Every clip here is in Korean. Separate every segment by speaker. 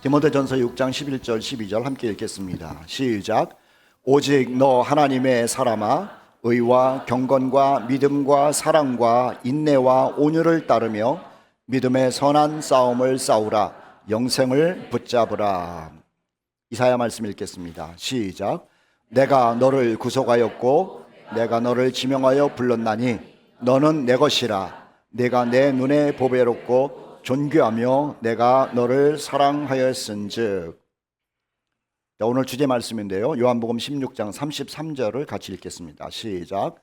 Speaker 1: 디모데전서 6장 11절 12절 함께 읽겠습니다. 시작. 오직 너 하나님의 사람아, 의와 경건과 믿음과 사랑과 인내와 온유를 따르며 믿음의 선한 싸움을 싸우라. 영생을 붙잡으라. 이사야 말씀 읽겠습니다. 시작. 내가 너를 구속하였고 내가 너를 지명하여 불렀나니 너는 내 것이라. 내가 내 눈에 보배롭고 존귀하며 내가 너를 사랑하였은즉. 오늘 주제 말씀인데요, 요한복음 16장 33절을 같이 읽겠습니다. 시작.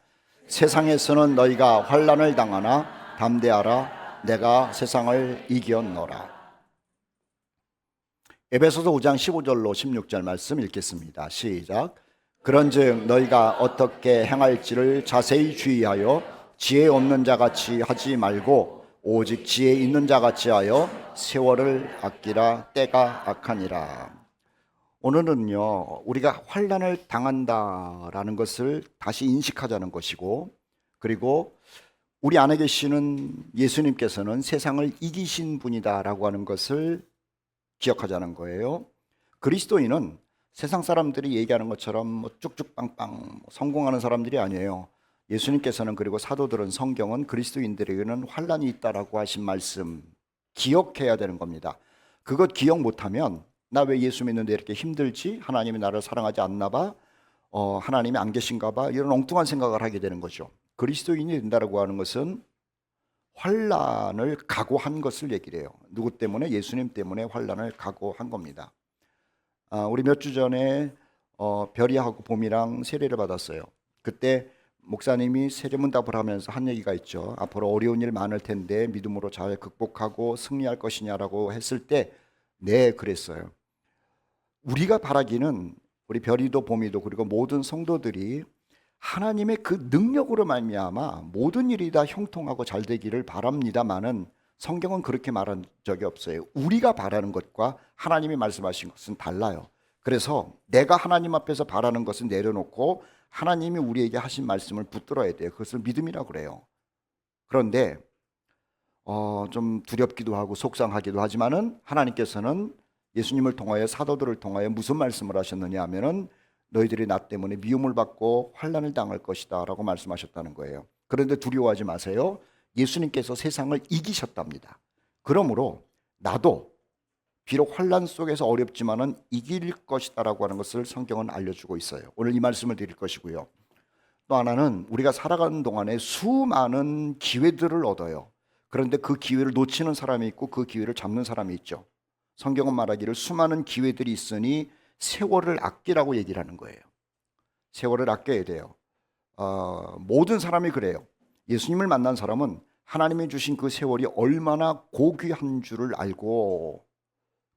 Speaker 1: 세상에서는 너희가 환난을 당하나 담대하라. 내가 세상을 이겼노라. 에베소서 5장 15절로 16절 말씀 읽겠습니다. 시작. 그런즉 너희가 어떻게 행할지를 자세히 주의하여 지혜 없는 자같이 하지 말고 오직 지혜 있는 자같이 하여 세월을 아끼라. 때가 악하니라. 오늘은요, 우리가 환난을 당한다라는 것을 다시 인식하자는 것이고, 그리고 우리 안에 계시는 예수님께서는 세상을 이기신 분이다라고 하는 것을 기억하자는 거예요. 그리스도인은 세상 사람들이 얘기하는 것처럼 뭐 쭉쭉빵빵 성공하는 사람들이 아니에요. 예수님께서는, 그리고 사도들은, 성경은 그리스도인들에게는 환난이 있다라고 하신 말씀 기억해야 되는 겁니다. 그것 기억 못하면 나 왜 예수 믿는데 이렇게 힘들지? 하나님이 나를 사랑하지 않나 봐? 하나님이 안 계신가 봐? 이런 엉뚱한 생각을 하게 되는 거죠. 그리스도인이 된다라고 하는 것은 환난을 각오한 것을 얘기를 해요. 누구 때문에? 예수님 때문에 환난을 각오한 겁니다. 우리 몇 주 전에 별이하고 봄이랑 세례를 받았어요. 그때 목사님이 세례문답을 하면서 한 얘기가 있죠. 앞으로 어려운 일 많을 텐데 믿음으로 잘 극복하고 승리할 것이냐라고 했을 때 네, 그랬어요. 우리가 바라기는, 우리 별이도 봄이도 그리고 모든 성도들이 하나님의 그 능력으로 말미암아 모든 일이 다 형통하고 잘 되기를 바랍니다마는 성경은 그렇게 말한 적이 없어요. 우리가 바라는 것과 하나님이 말씀하신 것은 달라요. 그래서 내가 하나님 앞에서 바라는 것은 내려놓고 하나님이 우리에게 하신 말씀을 붙들어야 돼요. 그것을 믿음이라고 그래요. 그런데 좀 두렵기도 하고 속상하기도 하지만은 하나님께서는 예수님을 통하여, 사도들을 통하여 무슨 말씀을 하셨느냐 하면은 너희들이 나 때문에 미움을 받고 환난을 당할 것이다 라고 말씀하셨다는 거예요. 그런데 두려워하지 마세요. 예수님께서 세상을 이기셨답니다. 그러므로 나도 비록 환난 속에서 어렵지만은 이길 것이다 라고 하는 것을 성경은 알려주고 있어요. 오늘 이 말씀을 드릴 것이고요. 또 하나는, 우리가 살아가는 동안에 수많은 기회들을 얻어요. 그런데 그 기회를 놓치는 사람이 있고 그 기회를 잡는 사람이 있죠. 성경은 말하기를 수많은 기회들이 있으니 세월을 아끼라고 얘기를 하는 거예요. 세월을 아껴야 돼요. 모든 사람이 그래요. 예수님을 만난 사람은 하나님이 주신 그 세월이 얼마나 고귀한 줄을 알고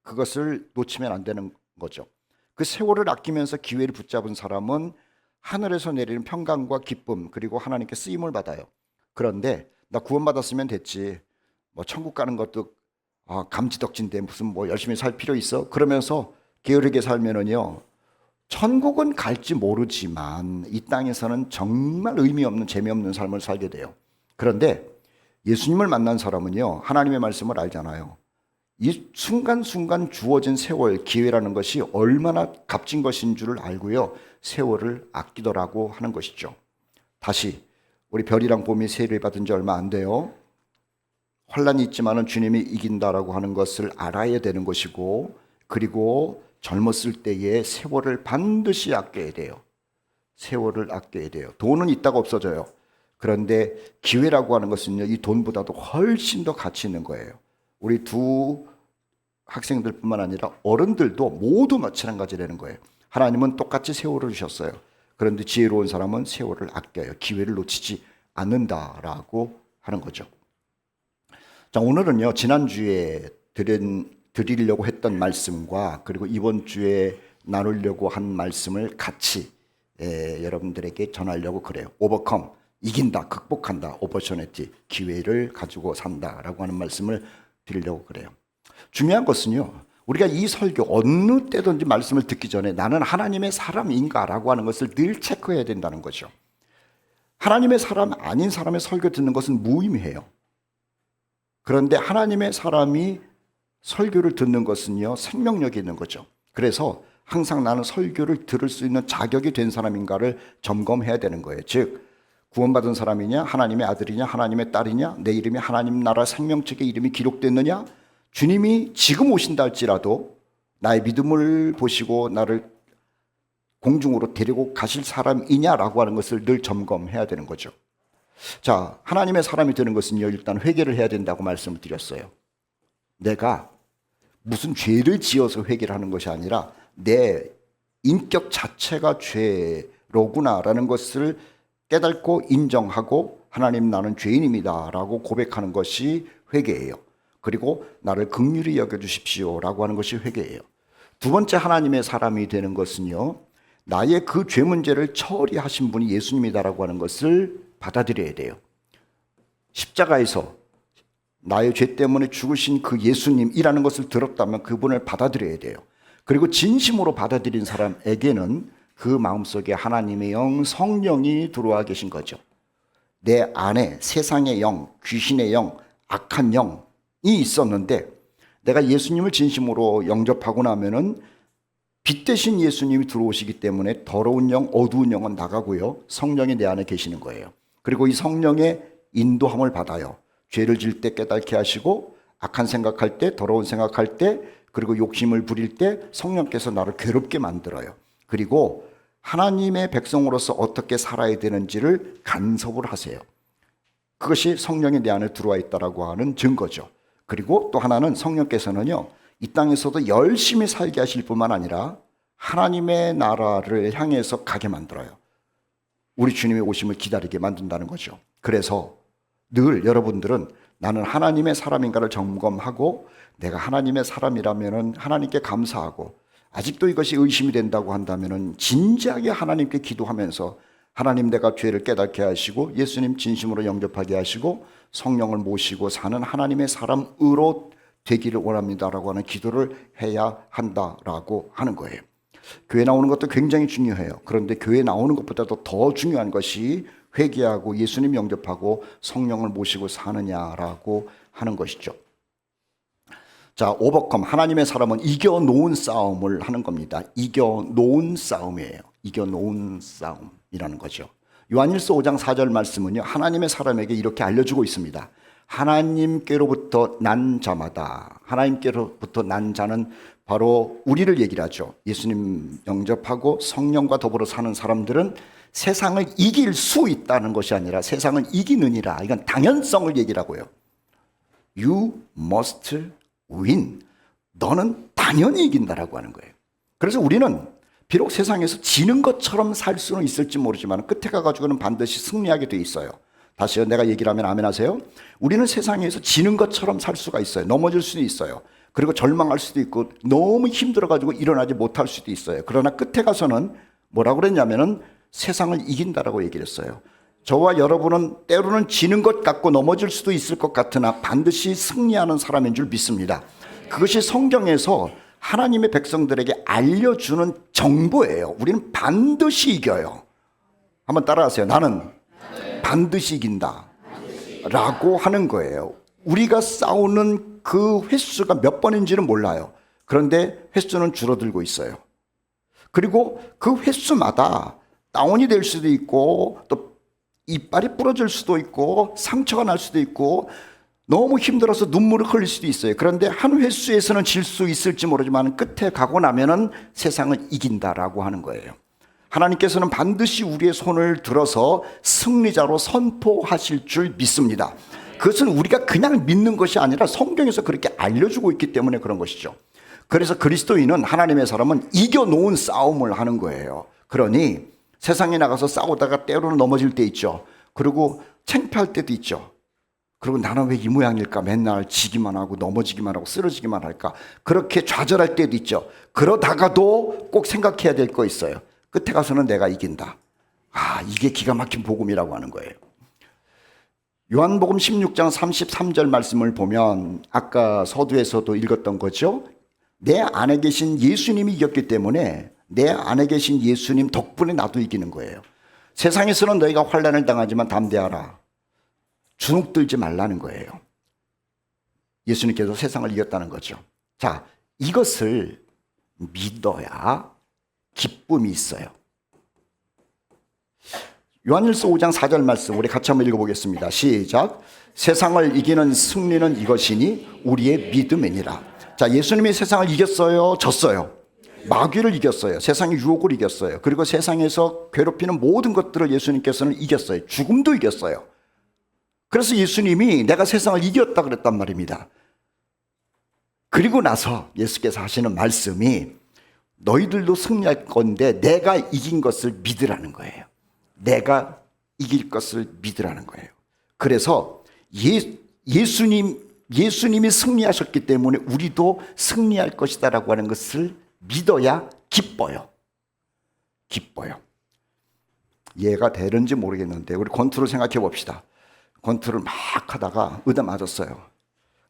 Speaker 1: 그것을 놓치면 안 되는 거죠. 그 세월을 아끼면서 기회를 붙잡은 사람은 하늘에서 내리는 평강과 기쁨, 그리고 하나님께 쓰임을 받아요. 그런데 나 구원받았으면 됐지, 뭐 천국 가는 것도 감지덕진데 무슨 뭐 열심히 살 필요 있어? 그러면서 게으르게 살면은요, 천국은 갈지 모르지만 이 땅에서는 정말 의미 없는, 재미없는 삶을 살게 돼요. 그런데 예수님을 만난 사람은요, 하나님의 말씀을 알잖아요. 이 순간순간 주어진 세월, 기회라는 것이 얼마나 값진 것인 줄을 알고요, 세월을 아끼더라고 하는 것이죠. 다시, 우리 별이랑 봄이 세례를 받은 지 얼마 안 돼요. 환란이 있지만은 주님이 이긴다라고 하는 것을 알아야 되는 것이고, 그리고 젊었을 때의 세월을 반드시 아껴야 돼요. 세월을 아껴야 돼요. 돈은 있다가 없어져요. 그런데 기회라고 하는 것은요, 이 돈보다도 훨씬 더 가치 있는 거예요. 우리 두 학생들뿐만 아니라 어른들도 모두 마찬가지라는 거예요. 하나님은 똑같이 세월을 주셨어요. 그런데 지혜로운 사람은 세월을 아껴요. 기회를 놓치지 않는다라고 하는 거죠. 자, 오늘은요, 지난주에 드리려고 했던 말씀과 그리고 이번 주에 나누려고 한 말씀을 같이 여러분들에게 전하려고 그래요. 오버컴, 이긴다, 극복한다, 오퍼처니티, 기회를 가지고 산다라고 하는 말씀을 드리려고 그래요. 중요한 것은요, 우리가 이 설교 어느 때든지 말씀을 듣기 전에 나는 하나님의 사람인가라고 하는 것을 늘 체크해야 된다는 거죠. 하나님의 사람 아닌 사람의 설교 듣는 것은 무의미해요. 그런데 하나님의 사람이 설교를 듣는 것은요, 생명력이 있는 거죠. 그래서 항상 나는 설교를 들을 수 있는 자격이 된 사람인가를 점검해야 되는 거예요. 즉, 구원받은 사람이냐, 하나님의 아들이냐, 하나님의 딸이냐, 내 이름이 하나님 나라 생명책에 이름이 기록됐느냐, 주님이 지금 오신다 할지라도 나의 믿음을 보시고 나를 공중으로 데리고 가실 사람이냐라고 하는 것을 늘 점검해야 되는 거죠. 자, 하나님의 사람이 되는 것은요, 일단 회개를 해야 된다고 말씀을 드렸어요. 내가 무슨 죄를 지어서 회개를 하는 것이 아니라 내 인격 자체가 죄로구나라는 것을 깨닫고 인정하고 하나님 나는 죄인입니다 라고 고백하는 것이 회개예요. 그리고 나를 긍휼히 여겨주십시오 라고 하는 것이 회개예요. 두 번째 하나님의 사람이 되는 것은요, 나의 그 죄 문제를 처리하신 분이 예수님이다라고 하는 것을 받아들여야 돼요. 십자가에서 나의 죄 때문에 죽으신 그 예수님이라는 것을 들었다면 그분을 받아들여야 돼요. 그리고 진심으로 받아들인 사람에게는 그 마음속에 하나님의 영, 성령이 들어와 계신 거죠. 내 안에 세상의 영, 귀신의 영, 악한 영이 있었는데 내가 예수님을 진심으로 영접하고 나면은 빛 대신 예수님이 들어오시기 때문에 더러운 영, 어두운 영은 나가고요, 성령이 내 안에 계시는 거예요. 그리고 이 성령의 인도함을 받아요. 죄를 지을 때 깨닫게 하시고, 악한 생각할 때, 더러운 생각할 때, 그리고 욕심을 부릴 때 성령께서 나를 괴롭게 만들어요. 그리고 하나님의 백성으로서 어떻게 살아야 되는지를 간섭을 하세요. 그것이 성령이 내 안에 들어와 있다라고 하는 증거죠. 그리고 또 하나는 성령께서는요, 이 땅에서도 열심히 살게 하실 뿐만 아니라 하나님의 나라를 향해서 가게 만들어요. 우리 주님의 오심을 기다리게 만든다는 거죠. 그래서 늘 여러분들은 나는 하나님의 사람인가를 점검하고, 내가 하나님의 사람이라면 하나님께 감사하고, 아직도 이것이 의심이 된다고 한다면 진지하게 하나님께 기도하면서 하나님, 내가 죄를 깨닫게 하시고 예수님 진심으로 영접하게 하시고 성령을 모시고 사는 하나님의 사람으로 되기를 원합니다라고 하는 기도를 해야 한다라고 하는 거예요. 교회 나오는 것도 굉장히 중요해요. 그런데 교회 나오는 것보다도 더 중요한 것이 회개하고 예수님 영접하고 성령을 모시고 사느냐라고 하는 것이죠. 자, 오버컴, 하나님의 사람은 이겨놓은 싸움을 하는 겁니다. 이겨놓은 싸움이에요. 이겨놓은 싸움이라는 거죠. 요한일서 5장 4절 말씀은요, 하나님의 사람에게 이렇게 알려주고 있습니다. 하나님께로부터 난 자마다, 하나님께로부터 난 자는 바로 우리를 얘기를 하죠. 예수님 영접하고 성령과 더불어 사는 사람들은 세상을 이길 수 있다는 것이 아니라 세상을 이기느니라. 이건 당연성을 얘기라고요. You must win. 너는 당연히 이긴다라고 하는 거예요. 그래서 우리는 비록 세상에서 지는 것처럼 살 수는 있을지 모르지만 끝에 가가지고는 반드시 승리하게 돼 있어요. 다시요, 내가 얘기를 하면 아멘 하세요. 우리는 세상에서 지는 것처럼 살 수가 있어요. 넘어질 수도 있어요. 그리고 절망할 수도 있고 너무 힘들어가지고 일어나지 못할 수도 있어요. 그러나 끝에 가서는 뭐라고 그랬냐면은 세상을 이긴다라고 얘기를 했어요. 저와 여러분은 때로는 지는 것 같고 넘어질 수도 있을 것 같으나 반드시 승리하는 사람인 줄 믿습니다. 그것이 성경에서 하나님의 백성들에게 알려주는 정보예요. 우리는 반드시 이겨요. 한번 따라하세요. 나는 반드시 이긴다 라고 하는 거예요. 우리가 싸우는 그 횟수가 몇 번인지는 몰라요. 그런데 횟수는 줄어들고 있어요. 그리고 그 횟수마다 다운이 될 수도 있고 또 이빨이 부러질 수도 있고 상처가 날 수도 있고 너무 힘들어서 눈물을 흘릴 수도 있어요. 그런데 한 횟수에서는 질 수 있을지 모르지만 끝에 가고 나면은 세상을 이긴다라고 하는 거예요. 하나님께서는 반드시 우리의 손을 들어서 승리자로 선포하실 줄 믿습니다. 그것은 우리가 그냥 믿는 것이 아니라 성경에서 그렇게 알려주고 있기 때문에 그런 것이죠. 그래서 그리스도인은, 하나님의 사람은 이겨놓은 싸움을 하는 거예요. 그러니 세상에 나가서 싸우다가 때로는 넘어질 때 있죠. 그리고 창피할 때도 있죠. 그리고 나는 왜 이 모양일까? 맨날 지기만 하고 넘어지기만 하고 쓰러지기만 할까? 그렇게 좌절할 때도 있죠. 그러다가도 꼭 생각해야 될 거 있어요. 끝에 가서는 내가 이긴다. 아, 이게 기가 막힌 복음이라고 하는 거예요. 요한복음 16장 33절 말씀을 보면 아까 서두에서도 읽었던 거죠. 내 안에 계신 예수님이 이겼기 때문에 내 안에 계신 예수님 덕분에 나도 이기는 거예요. 세상에서는 너희가 환난을 당하지만 담대하라. 주눅들지 말라는 거예요. 예수님께서 세상을 이겼다는 거죠. 자, 이것을 믿어야 기쁨이 있어요. 요한일서 5장 4절 말씀 우리 같이 한번 읽어보겠습니다. 시작. 세상을 이기는 승리는 이것이니 우리의 믿음이니라. 자, 예수님이 세상을 이겼어요, 졌어요? 마귀를 이겼어요. 세상의 유혹을 이겼어요. 그리고 세상에서 괴롭히는 모든 것들을 예수님께서는 이겼어요. 죽음도 이겼어요. 그래서 예수님이 내가 세상을 이겼다 그랬단 말입니다. 그리고 나서 예수께서 하시는 말씀이 너희들도 승리할 건데 내가 이긴 것을 믿으라는 거예요. 내가 이길 것을 믿으라는 거예요. 그래서 예수님이 승리하셨기 때문에 우리도 승리할 것이다라고 하는 것을 믿어야 기뻐요. 기뻐요. 이해가 되는지 모르겠는데 우리 권투를 생각해 봅시다. 권투를 막 하다가 의자 맞았어요.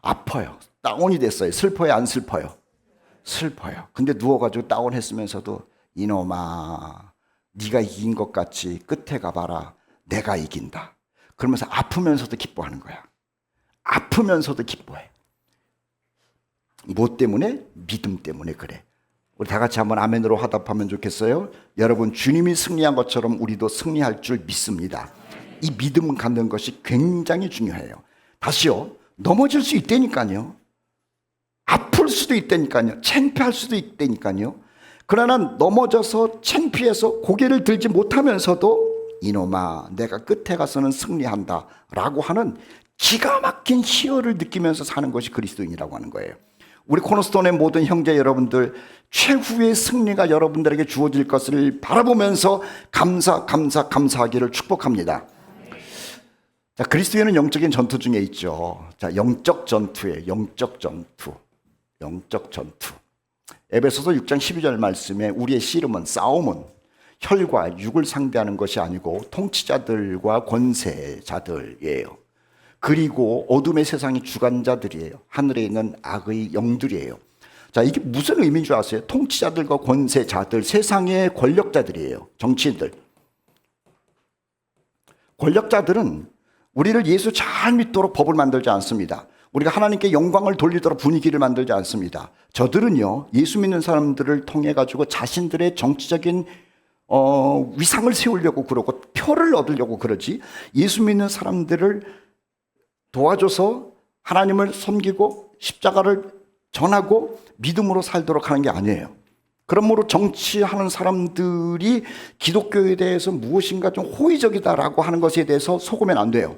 Speaker 1: 아파요. 다운이 됐어요. 슬퍼요, 안 슬퍼요? 슬퍼요. 근데 누워가지고 다운했으면서도 이놈아, 네가 이긴 것 같이 끝에 가봐라. 내가 이긴다. 그러면서 아프면서도 기뻐하는 거야. 아프면서도 기뻐해. 뭐 때문에? 믿음 때문에 그래. 우리 다 같이 한번 아멘으로 화답하면 좋겠어요. 여러분, 주님이 승리한 것처럼 우리도 승리할 줄 믿습니다. 이 믿음을 갖는 것이 굉장히 중요해요. 다시요, 넘어질 수 있다니까요. 아플 수도 있다니까요. 창피할 수도 있다니까요. 그러나 넘어져서 창피해서 고개를 들지 못하면서도 이놈아, 내가 끝에 가서는 승리한다 라고 하는 기가 막힌 희열을 느끼면서 사는 것이 그리스도인이라고 하는 거예요. 우리 코너스톤의 모든 형제 여러분들, 최후의 승리가 여러분들에게 주어질 것을 바라보면서 감사하기를 축복합니다. 자, 그리스도인은 영적인 전투 중에 있죠. 자, 영적 전투에 영적 전투. 에베소서 6장 12절 말씀에 우리의 씨름은, 싸움은 혈과 육을 상대하는 것이 아니고 통치자들과 권세자들이에요. 그리고 어둠의 세상의 주관자들이에요. 하늘에 있는 악의 영들이에요. 자, 이게 무슨 의미인 줄 아세요? 통치자들과 권세자들, 세상의 권력자들이에요. 정치인들. 권력자들은 우리를 예수 잘 믿도록 법을 만들지 않습니다. 우리가 하나님께 영광을 돌리도록 분위기를 만들지 않습니다. 저들은요, 예수 믿는 사람들을 통해 가지고 자신들의 정치적인 위상을 세우려고 그러고 표를 얻으려고 그러지, 예수 믿는 사람들을 도와줘서 하나님을 섬기고 십자가를 전하고 믿음으로 살도록 하는 게 아니에요. 그러므로 정치하는 사람들이 기독교에 대해서 무엇인가 좀 호의적이다라고 하는 것에 대해서 속으면 안 돼요.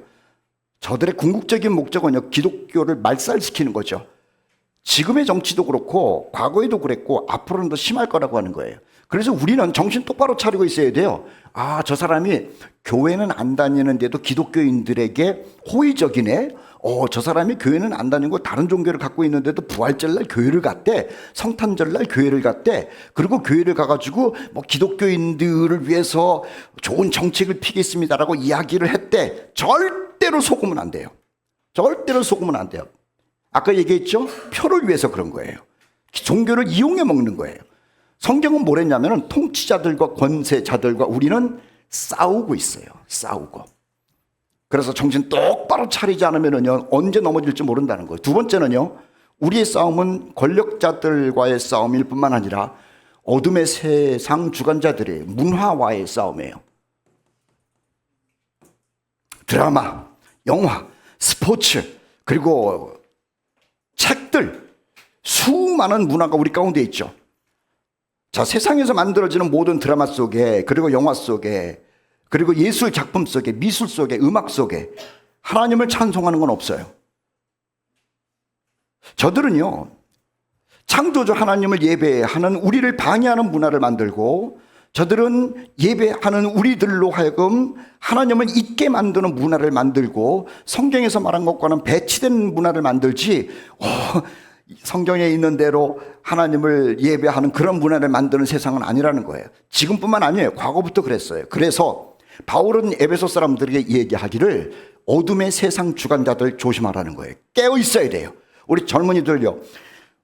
Speaker 1: 저들의 궁극적인 목적은요, 기독교를 말살시키는 거죠. 지금의 정치도 그렇고 과거에도 그랬고 앞으로는 더 심할 거라고 하는 거예요. 그래서 우리는 정신 똑바로 차리고 있어야 돼요. 아, 저 사람이 교회는 안 다니는데도 기독교인들에게 호의적이네. 저 사람이 교회는 안 다니고 다른 종교를 갖고 있는데도 부활절날 교회를 갔대. 성탄절날 교회를 갔대. 그리고 교회를 가가지고 뭐 기독교인들을 위해서 좋은 정책을 피겠습니다라고 이야기를 했대. 절대로 속으면 안 돼요. 절대로 속으면 안 돼요. 아까 얘기했죠? 표를 위해서 그런 거예요. 종교를 이용해 먹는 거예요. 성경은 뭐랬냐면 통치자들과 권세자들과 우리는 싸우고 있어요. 싸우고. 그래서 정신 똑바로 차리지 않으면요, 언제 넘어질지 모른다는 거예요. 두 번째는요, 우리의 싸움은 권력자들과의 싸움일 뿐만 아니라 어둠의 세상 주관자들의 문화와의 싸움이에요. 드라마, 영화, 스포츠, 그리고 책들, 수많은 문화가 우리 가운데 있죠. 자, 세상에서 만들어지는 모든 드라마 속에, 그리고 영화 속에, 그리고 예술 작품 속에, 미술 속에, 음악 속에 하나님을 찬송하는 건 없어요. 저들은요, 창조주 하나님을 예배하는 우리를 방해하는 문화를 만들고, 저들은 예배하는 우리들로 하여금 하나님을 잊게 만드는 문화를 만들고, 성경에서 말한 것과는 배치된 문화를 만들지, 성경에 있는 대로 하나님을 예배하는 그런 문화를 만드는 세상은 아니라는 거예요. 지금뿐만 아니에요. 과거부터 그랬어요. 그래서 바울은 에베소 사람들에게 얘기하기를 어둠의 세상 주관자들 조심하라는 거예요. 깨어 있어야 돼요. 우리 젊은이들요,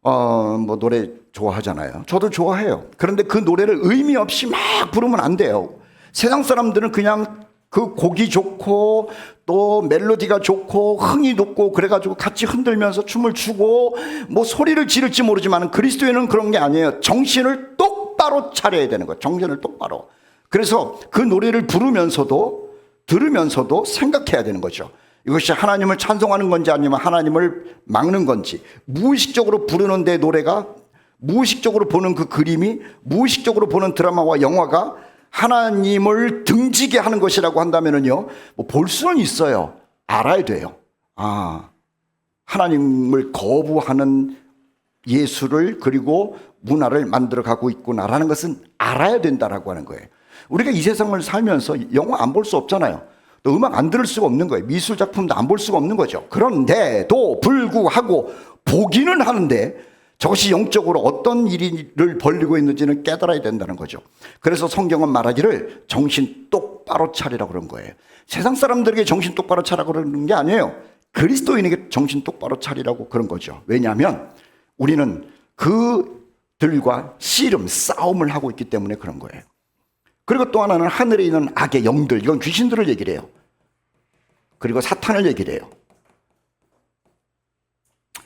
Speaker 1: 뭐 노래 좋아하잖아요. 저도 좋아해요. 그런데 그 노래를 의미 없이 막 부르면 안 돼요. 세상 사람들은 그냥 그 곡이 좋고 또 멜로디가 좋고 흥이 높고 그래가지고 같이 흔들면서 춤을 추고 뭐 소리를 지를지 모르지만 그리스도인은 그런 게 아니에요. 정신을 똑바로 차려야 되는 거예요. 정신을 똑바로. 그래서 그 노래를 부르면서도 들으면서도 생각해야 되는 거죠. 이것이 하나님을 찬송하는 건지 아니면 하나님을 막는 건지, 무의식적으로 부르는데 노래가, 무의식적으로 보는 그 그림이, 무의식적으로 보는 드라마와 영화가 하나님을 등지게 하는 것이라고 한다면요, 뭐 볼 수는 있어요. 알아야 돼요. 아, 하나님을 거부하는 예술을 그리고 문화를 만들어 가고 있구나라는 것은 알아야 된다라고 하는 거예요. 우리가 이 세상을 살면서 영화 안 볼 수 없잖아요. 또 음악 안 들을 수가 없는 거예요. 미술 작품도 안 볼 수가 없는 거죠. 그런데도 불구하고 보기는 하는데 저것이 영적으로 어떤 일을 벌리고 있는지는 깨달아야 된다는 거죠. 그래서 성경은 말하기를 정신 똑바로 차리라고 그런 거예요. 세상 사람들에게 정신 똑바로 차리라고 그러는 게 아니에요. 그리스도인에게 정신 똑바로 차리라고 그런 거죠. 왜냐하면 우리는 그들과 씨름, 싸움을 하고 있기 때문에 그런 거예요. 그리고 또 하나는 하늘에 있는 악의 영들, 이건 귀신들을 얘기를 해요. 그리고 사탄을 얘기를 해요.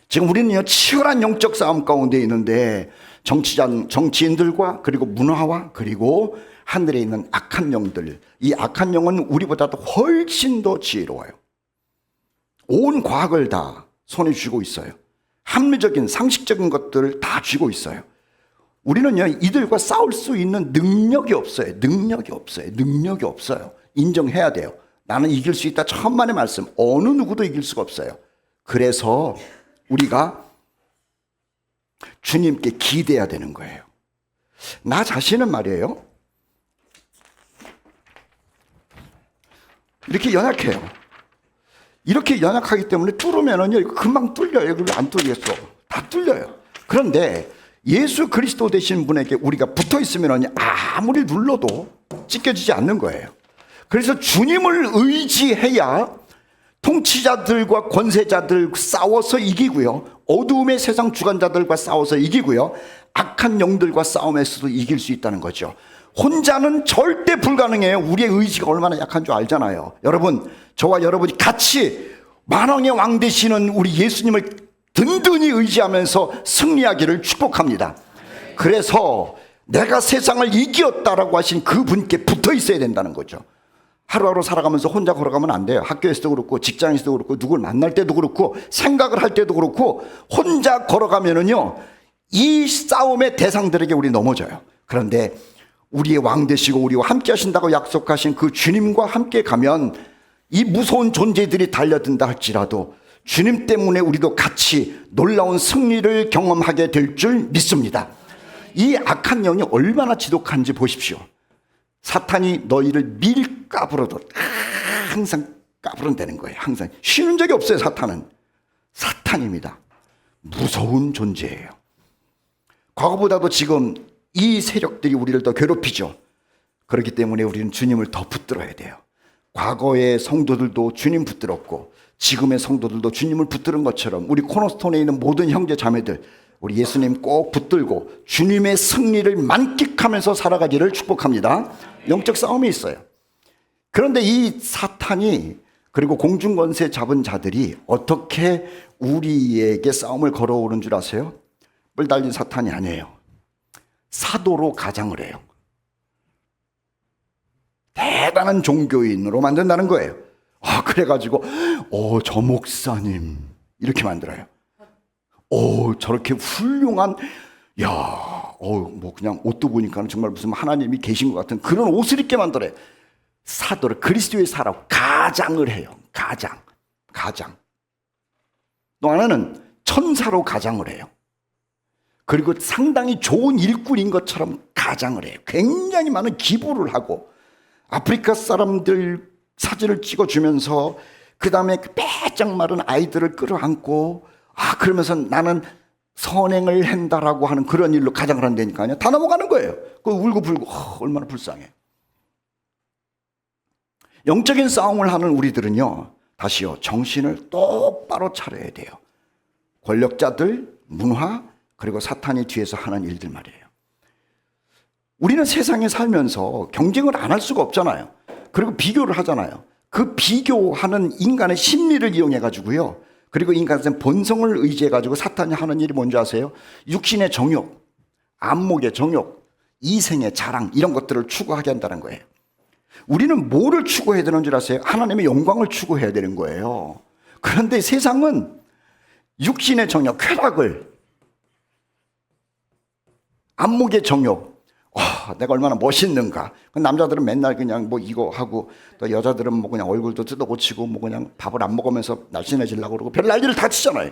Speaker 1: 지금 우리는요, 치열한 영적 싸움 가운데 있는데 정치인들과 그리고 문화와 그리고 하늘에 있는 악한 영들, 이 악한 영은 우리보다도 훨씬 더 지혜로워요. 온 과학을 다 손에 쥐고 있어요. 합리적인 상식적인 것들을 다 쥐고 있어요. 우리는요, 이들과 싸울 수 있는 능력이 없어요. 능력이 없어요. 인정해야 돼요. 나는 이길 수 있다. 천만의 말씀. 어느 누구도 이길 수가 없어요. 그래서 우리가 주님께 기대야 되는 거예요. 나 자신은 말이에요, 이렇게 연약해요. 이렇게 연약하기 때문에 뚫으면은요, 금방 뚫려요. 이걸 안 뚫리겠어. 다 뚫려요. 그런데 예수 그리스도 되신 분에게 우리가 붙어 있으면 아무리 눌러도 찢겨지지 않는 거예요. 그래서 주님을 의지해야 통치자들과 권세자들 싸워서 이기고요, 어두움의 세상 주관자들과 싸워서 이기고요, 악한 영들과 싸움에서도 이길 수 있다는 거죠. 혼자는 절대 불가능해요. 우리의 의지가 얼마나 약한 줄 알잖아요. 여러분, 저와 여러분이 같이 만왕의 왕 되시는 우리 예수님을 든든히 의지하면서 승리하기를 축복합니다. 그래서 내가 세상을 이겼다라고 하신 그분께 붙어 있어야 된다는 거죠. 하루하루 살아가면서 혼자 걸어가면 안 돼요. 학교에서도 그렇고 직장에서도 그렇고 누굴 만날 때도 그렇고 생각을 할 때도 그렇고 혼자 걸어가면은요, 이 싸움의 대상들에게 우리 넘어져요. 그런데 우리의 왕 되시고 우리와 함께 하신다고 약속하신 그 주님과 함께 가면 이 무서운 존재들이 달려든다 할지라도 주님 때문에 우리도 같이 놀라운 승리를 경험하게 될 줄 믿습니다. 이 악한 영이 얼마나 지독한지 보십시오. 사탄이 너희를 밀 까불어도 항상 까불어대는 거예요. 항상 쉬는 적이 없어요. 사탄은 사탄입니다. 무서운 존재예요. 과거보다도 지금 이 세력들이 우리를 더 괴롭히죠. 그렇기 때문에 우리는 주님을 더 붙들어야 돼요. 과거의 성도들도 주님 붙들었고 지금의 성도들도 주님을 붙드는 것처럼 우리 코너스톤에 있는 모든 형제 자매들, 우리 예수님 꼭 붙들고 주님의 승리를 만끽하면서 살아가기를 축복합니다. 영적 싸움이 있어요. 그런데 이 사탄이 그리고 공중권세 잡은 자들이 어떻게 우리에게 싸움을 걸어오는 줄 아세요? 뿔 달린 사탄이 아니에요. 사도로 가장을 해요. 대단한 종교인으로 만든다는 거예요. 그래가지고 저 목사님 이렇게 만들어요. 저렇게 훌륭한, 뭐 그냥 옷도 보니까 정말 무슨 하나님이 계신 것 같은 그런 옷을 입게 만들어요. 사도를, 그리스도의 사라고 가장을 해요. 가장. 또 하나는 천사로 가장을 해요. 그리고 상당히 좋은 일꾼인 것처럼 가장을 해요. 굉장히 많은 기부를 하고 아프리카 사람들 사진을 찍어주면서 그 다음에 빼짝 마른 아이들을 끌어안고 그러면서 나는 선행을 한다라고 하는 그런 일로 가장을 한다니까요. 다 넘어가는 거예요. 그 울고 불고 얼마나 불쌍해. 영적인 싸움을 하는 우리들은요, 다시요, 정신을 똑바로 차려야 돼요. 권력자들, 문화, 그리고 사탄이 뒤에서 하는 일들 말이에요. 우리는 세상에 살면서 경쟁을 안 할 수가 없잖아요. 그리고 비교를 하잖아요. 그 비교하는 인간의 심리를 이용해 가지고요. 그리고 인간의 본성을 의지해 가지고 사탄이 하는 일이 뭔지 아세요? 육신의 정욕, 안목의 정욕, 이생의 자랑 이런 것들을 추구하게 한다는 거예요. 우리는 뭐를 추구해야 되는 줄 아세요? 하나님의 영광을 추구해야 되는 거예요. 그런데 세상은 육신의 정욕, 쾌락을, 안목의 정욕, 내가 얼마나 멋있는가. 남자들은 맨날 그냥 뭐 이거 하고, 또 여자들은 뭐 그냥 얼굴도 뜯어 고치고 뭐 그냥 밥을 안 먹으면서 날씬해지려고 그러고 별 난리를 다 치잖아요.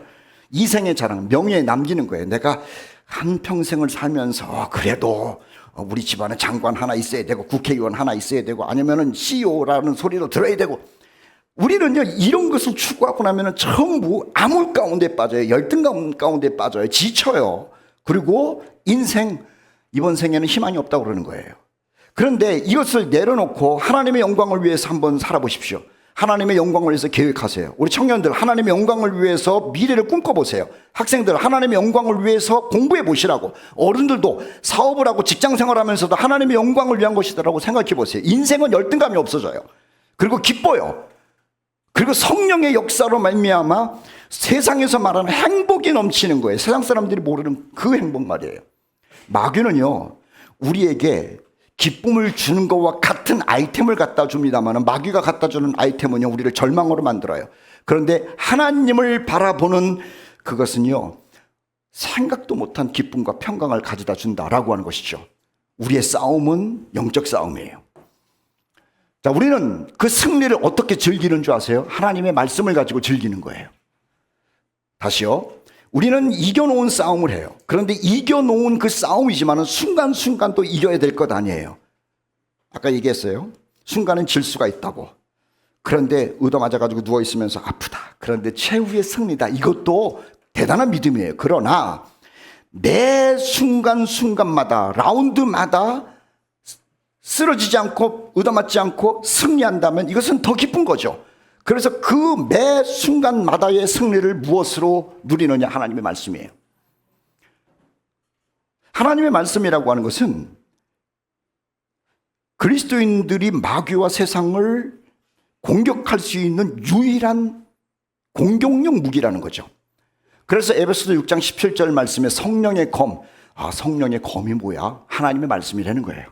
Speaker 1: 이생의 자랑, 명예에 남기는 거예요. 내가 한 평생을 살면서 그래도 우리 집안에 장관 하나 있어야 되고 국회의원 하나 있어야 되고 아니면은 CEO라는 소리도 들어야 되고. 우리는요 이런 것을 추구하고 나면은 전부 암울 가운데 빠져요. 열등 가운데 빠져요. 지쳐요. 그리고 인생 이번 생에는 희망이 없다고 그러는 거예요. 그런데 이것을 내려놓고 하나님의 영광을 위해서 한번 살아보십시오. 하나님의 영광을 위해서 계획하세요. 우리 청년들 하나님의 영광을 위해서 미래를 꿈꿔보세요. 학생들 하나님의 영광을 위해서 공부해 보시라고. 어른들도 사업을 하고 직장생활하면서도 하나님의 영광을 위한 것이다라고 생각해 보세요. 인생은 열등감이 없어져요. 그리고 기뻐요. 그리고 성령의 역사로 말미암아 세상에서 말하는 행복이 넘치는 거예요. 세상 사람들이 모르는 그 행복 말이에요. 마귀는요 우리에게 기쁨을 주는 것과 같은 아이템을 갖다 줍니다만 마귀가 갖다 주는 아이템은요 우리를 절망으로 만들어요. 그런데 하나님을 바라보는 그것은요 생각도 못한 기쁨과 평강을 가져다 준다라고 하는 것이죠. 우리의 싸움은 영적 싸움이에요. 자, 우리는 그 승리를 어떻게 즐기는 줄 아세요? 하나님의 말씀을 가지고 즐기는 거예요. 다시요. 우리는 이겨놓은 싸움을 해요. 그런데 이겨놓은 그 싸움이지만 순간순간 또 이겨야 될 것 아니에요. 아까 얘기했어요. 순간은 질 수가 있다고. 그런데 얻어맞아가지고 누워있으면서 아프다. 그런데 최후의 승리다. 이것도 대단한 믿음이에요. 그러나 매 순간순간마다 라운드마다 쓰러지지 않고 얻어맞지 않고 승리한다면 이것은 더 기쁜 거죠. 그래서 그 매 순간마다의 승리를 무엇으로 누리느냐? 하나님의 말씀이에요. 하나님의 말씀이라고 하는 것은 그리스도인들이 마귀와 세상을 공격할 수 있는 유일한 공격용 무기라는 거죠. 그래서 에베소서 6장 17절 말씀에 성령의 검, 성령의 검이 뭐야? 하나님의 말씀이라는 거예요.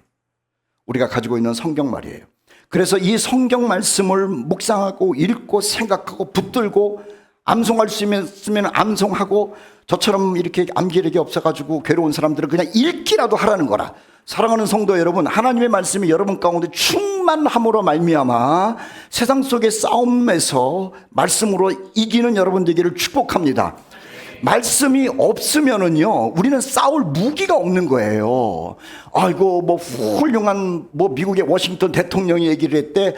Speaker 1: 우리가 가지고 있는 성경 말이에요. 그래서 이 성경 말씀을 묵상하고 읽고 생각하고 붙들고 암송할 수 있으면 암송하고, 저처럼 이렇게 암기력이 없어가지고 괴로운 사람들은 그냥 읽기라도 하라는 거라. 사랑하는 성도 여러분, 하나님의 말씀이 여러분 가운데 충만함으로 말미암아 세상 속의 싸움에서 말씀으로 이기는 여러분 되기를 축복합니다. 말씀이 없으면은요 우리는 싸울 무기가 없는 거예요. 아이고 뭐 훌륭한 뭐 미국의 워싱턴 대통령이 얘기를 했대.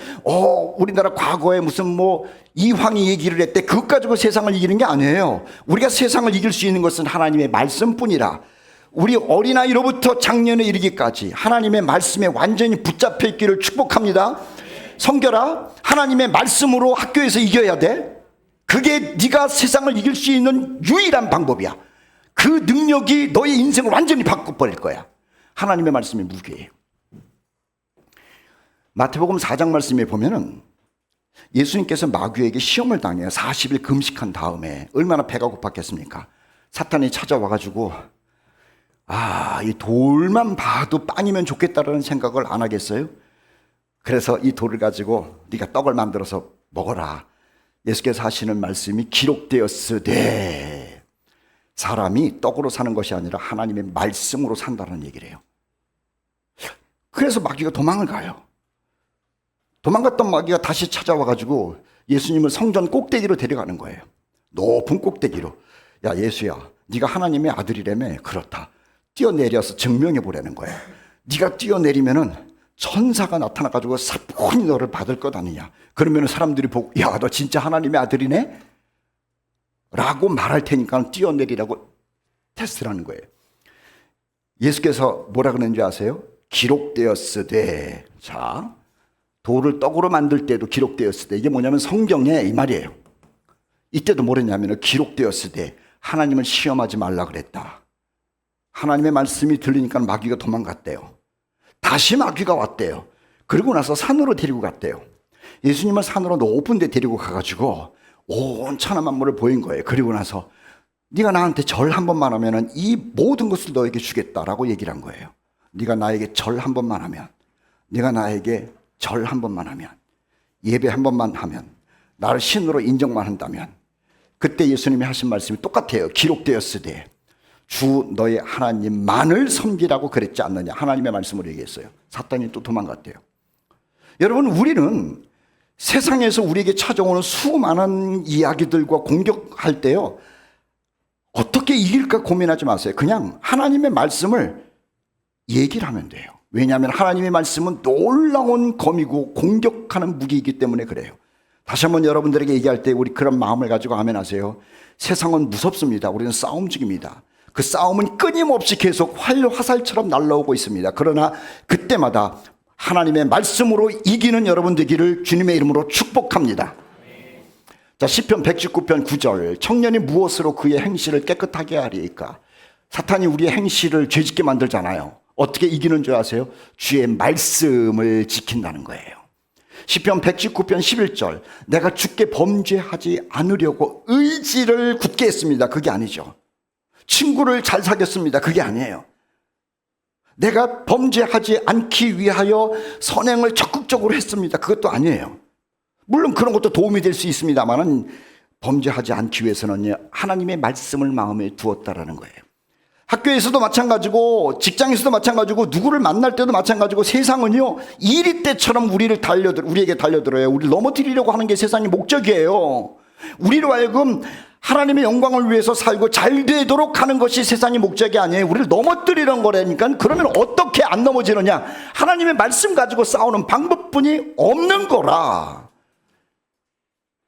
Speaker 1: 우리나라 과거에 무슨 뭐 이황이 얘기를 했대. 그것 가지고 세상을 이기는 게 아니에요. 우리가 세상을 이길 수 있는 것은 하나님의 말씀뿐이라. 우리 어린아이로부터 장년에 이르기까지 하나님의 말씀에 완전히 붙잡혀 있기를 축복합니다. 성결아, 하나님의 말씀으로 학교에서 이겨야 돼. 그게 네가 세상을 이길 수 있는 유일한 방법이야. 그 능력이 너의 인생을 완전히 바꿔버릴 거야. 하나님의 말씀이 무기예요. 마태복음 4장 말씀에 보면은 예수님께서 마귀에게 시험을 당해요. 40일 금식한 다음에. 얼마나 배가 고팠겠습니까? 사탄이 찾아와가지고 이 돌만 봐도 빵이면 좋겠다라는 생각을 안 하겠어요? 그래서 이 돌을 가지고 네가 떡을 만들어서 먹어라. 예수께서 하시는 말씀이 기록되었으되 사람이 떡으로 사는 것이 아니라 하나님의 말씀으로 산다는 얘기를 해요. 그래서 마귀가 도망을 가요. 도망갔던 마귀가 다시 찾아와가지고 예수님을 성전 꼭대기로 데려가는 거예요. 높은 꼭대기로. 야 예수야, 네가 하나님의 아들이라며. 그렇다. 뛰어내려서 증명해 보라는 거예요. 네가 뛰어내리면은 천사가 나타나가지고 사뿐히 너를 받을 것 아니냐. 그러면 사람들이 보고 야 너 진짜 하나님의 아들이네? 라고 말할 테니까 뛰어내리라고 테스트를 하는 거예요. 예수께서 뭐라 그러는지 아세요? 기록되었으되. 자, 돌을 떡으로 만들 때도 기록되었으되. 이게 뭐냐면 성경에 이 말이에요. 이때도 뭐랬냐면 기록되었으되 하나님을 시험하지 말라 그랬다. 하나님의 말씀이 들리니까 마귀가 도망갔대요. 다시 마귀가 왔대요. 그러고 나서 산으로 데리고 갔대요. 예수님을 산으로 높은 데 데리고 가가지고 온 천하 만물을 보인 거예요. 그리고 나서 네가 나한테 절 한 번만 하면은 이 모든 것을 너에게 주겠다라고 얘기를 한 거예요. 네가 나에게 절 한 번만 하면, 네가 나에게 절 한 번만 하면, 예배 한 번만 하면, 나를 신으로 인정만 한다면, 그때 예수님이 하신 말씀이 똑같아요. 기록되었으되 주 너의 하나님만을 섬기라고 그랬지 않느냐. 하나님의 말씀으로 얘기했어요. 사탄이 또 도망갔대요. 여러분, 우리는 세상에서 우리에게 찾아오는 수많은 이야기들과 공격할 때요, 어떻게 이길까 고민하지 마세요. 그냥 하나님의 말씀을 얘기를 하면 돼요. 왜냐하면 하나님의 말씀은 놀라운 검이고 공격하는 무기이기 때문에 그래요. 다시 한번 여러분들에게 얘기할 때 우리 그런 마음을 가지고 아멘하세요. 세상은 무섭습니다. 우리는 싸움 중입니다. 그 싸움은 끊임없이 계속 화살처럼 날라오고 있습니다. 그러나 그때마다 하나님의 말씀으로 이기는 여러분 되기를 주님의 이름으로 축복합니다. 자, 시편 119편 9절. 청년이 무엇으로 그의 행실을 깨끗하게 하리이까? 사탄이 우리의 행실을 죄짓게 만들잖아요. 어떻게 이기는 줄 아세요? 주의 말씀을 지킨다는 거예요. 시편 119편 11절. 내가 주께 범죄하지 않으려고 의지를 굳게 했습니다. 그게 아니죠. 친구를 잘 사귀었습니다. 그게 아니에요. 내가 범죄하지 않기 위하여 선행을 적극적으로 했습니다. 그것도 아니에요. 물론 그런 것도 도움이 될 수 있습니다만은 범죄하지 않기 위해서는 하나님의 말씀을 마음에 두었다라는 거예요. 학교에서도 마찬가지고 직장에서도 마찬가지고 누구를 만날 때도 마찬가지고 세상은요 이리 때처럼 우리에게 달려들어요. 우리를 넘어뜨리려고 하는 게 세상의 목적이에요. 우리로 하여금 하나님의 영광을 위해서 살고 잘 되도록 하는 것이 세상의 목적이 아니에요. 우리를 넘어뜨리는 거라니까. 그러면 어떻게 안 넘어지느냐? 하나님의 말씀 가지고 싸우는 방법뿐이 없는 거라.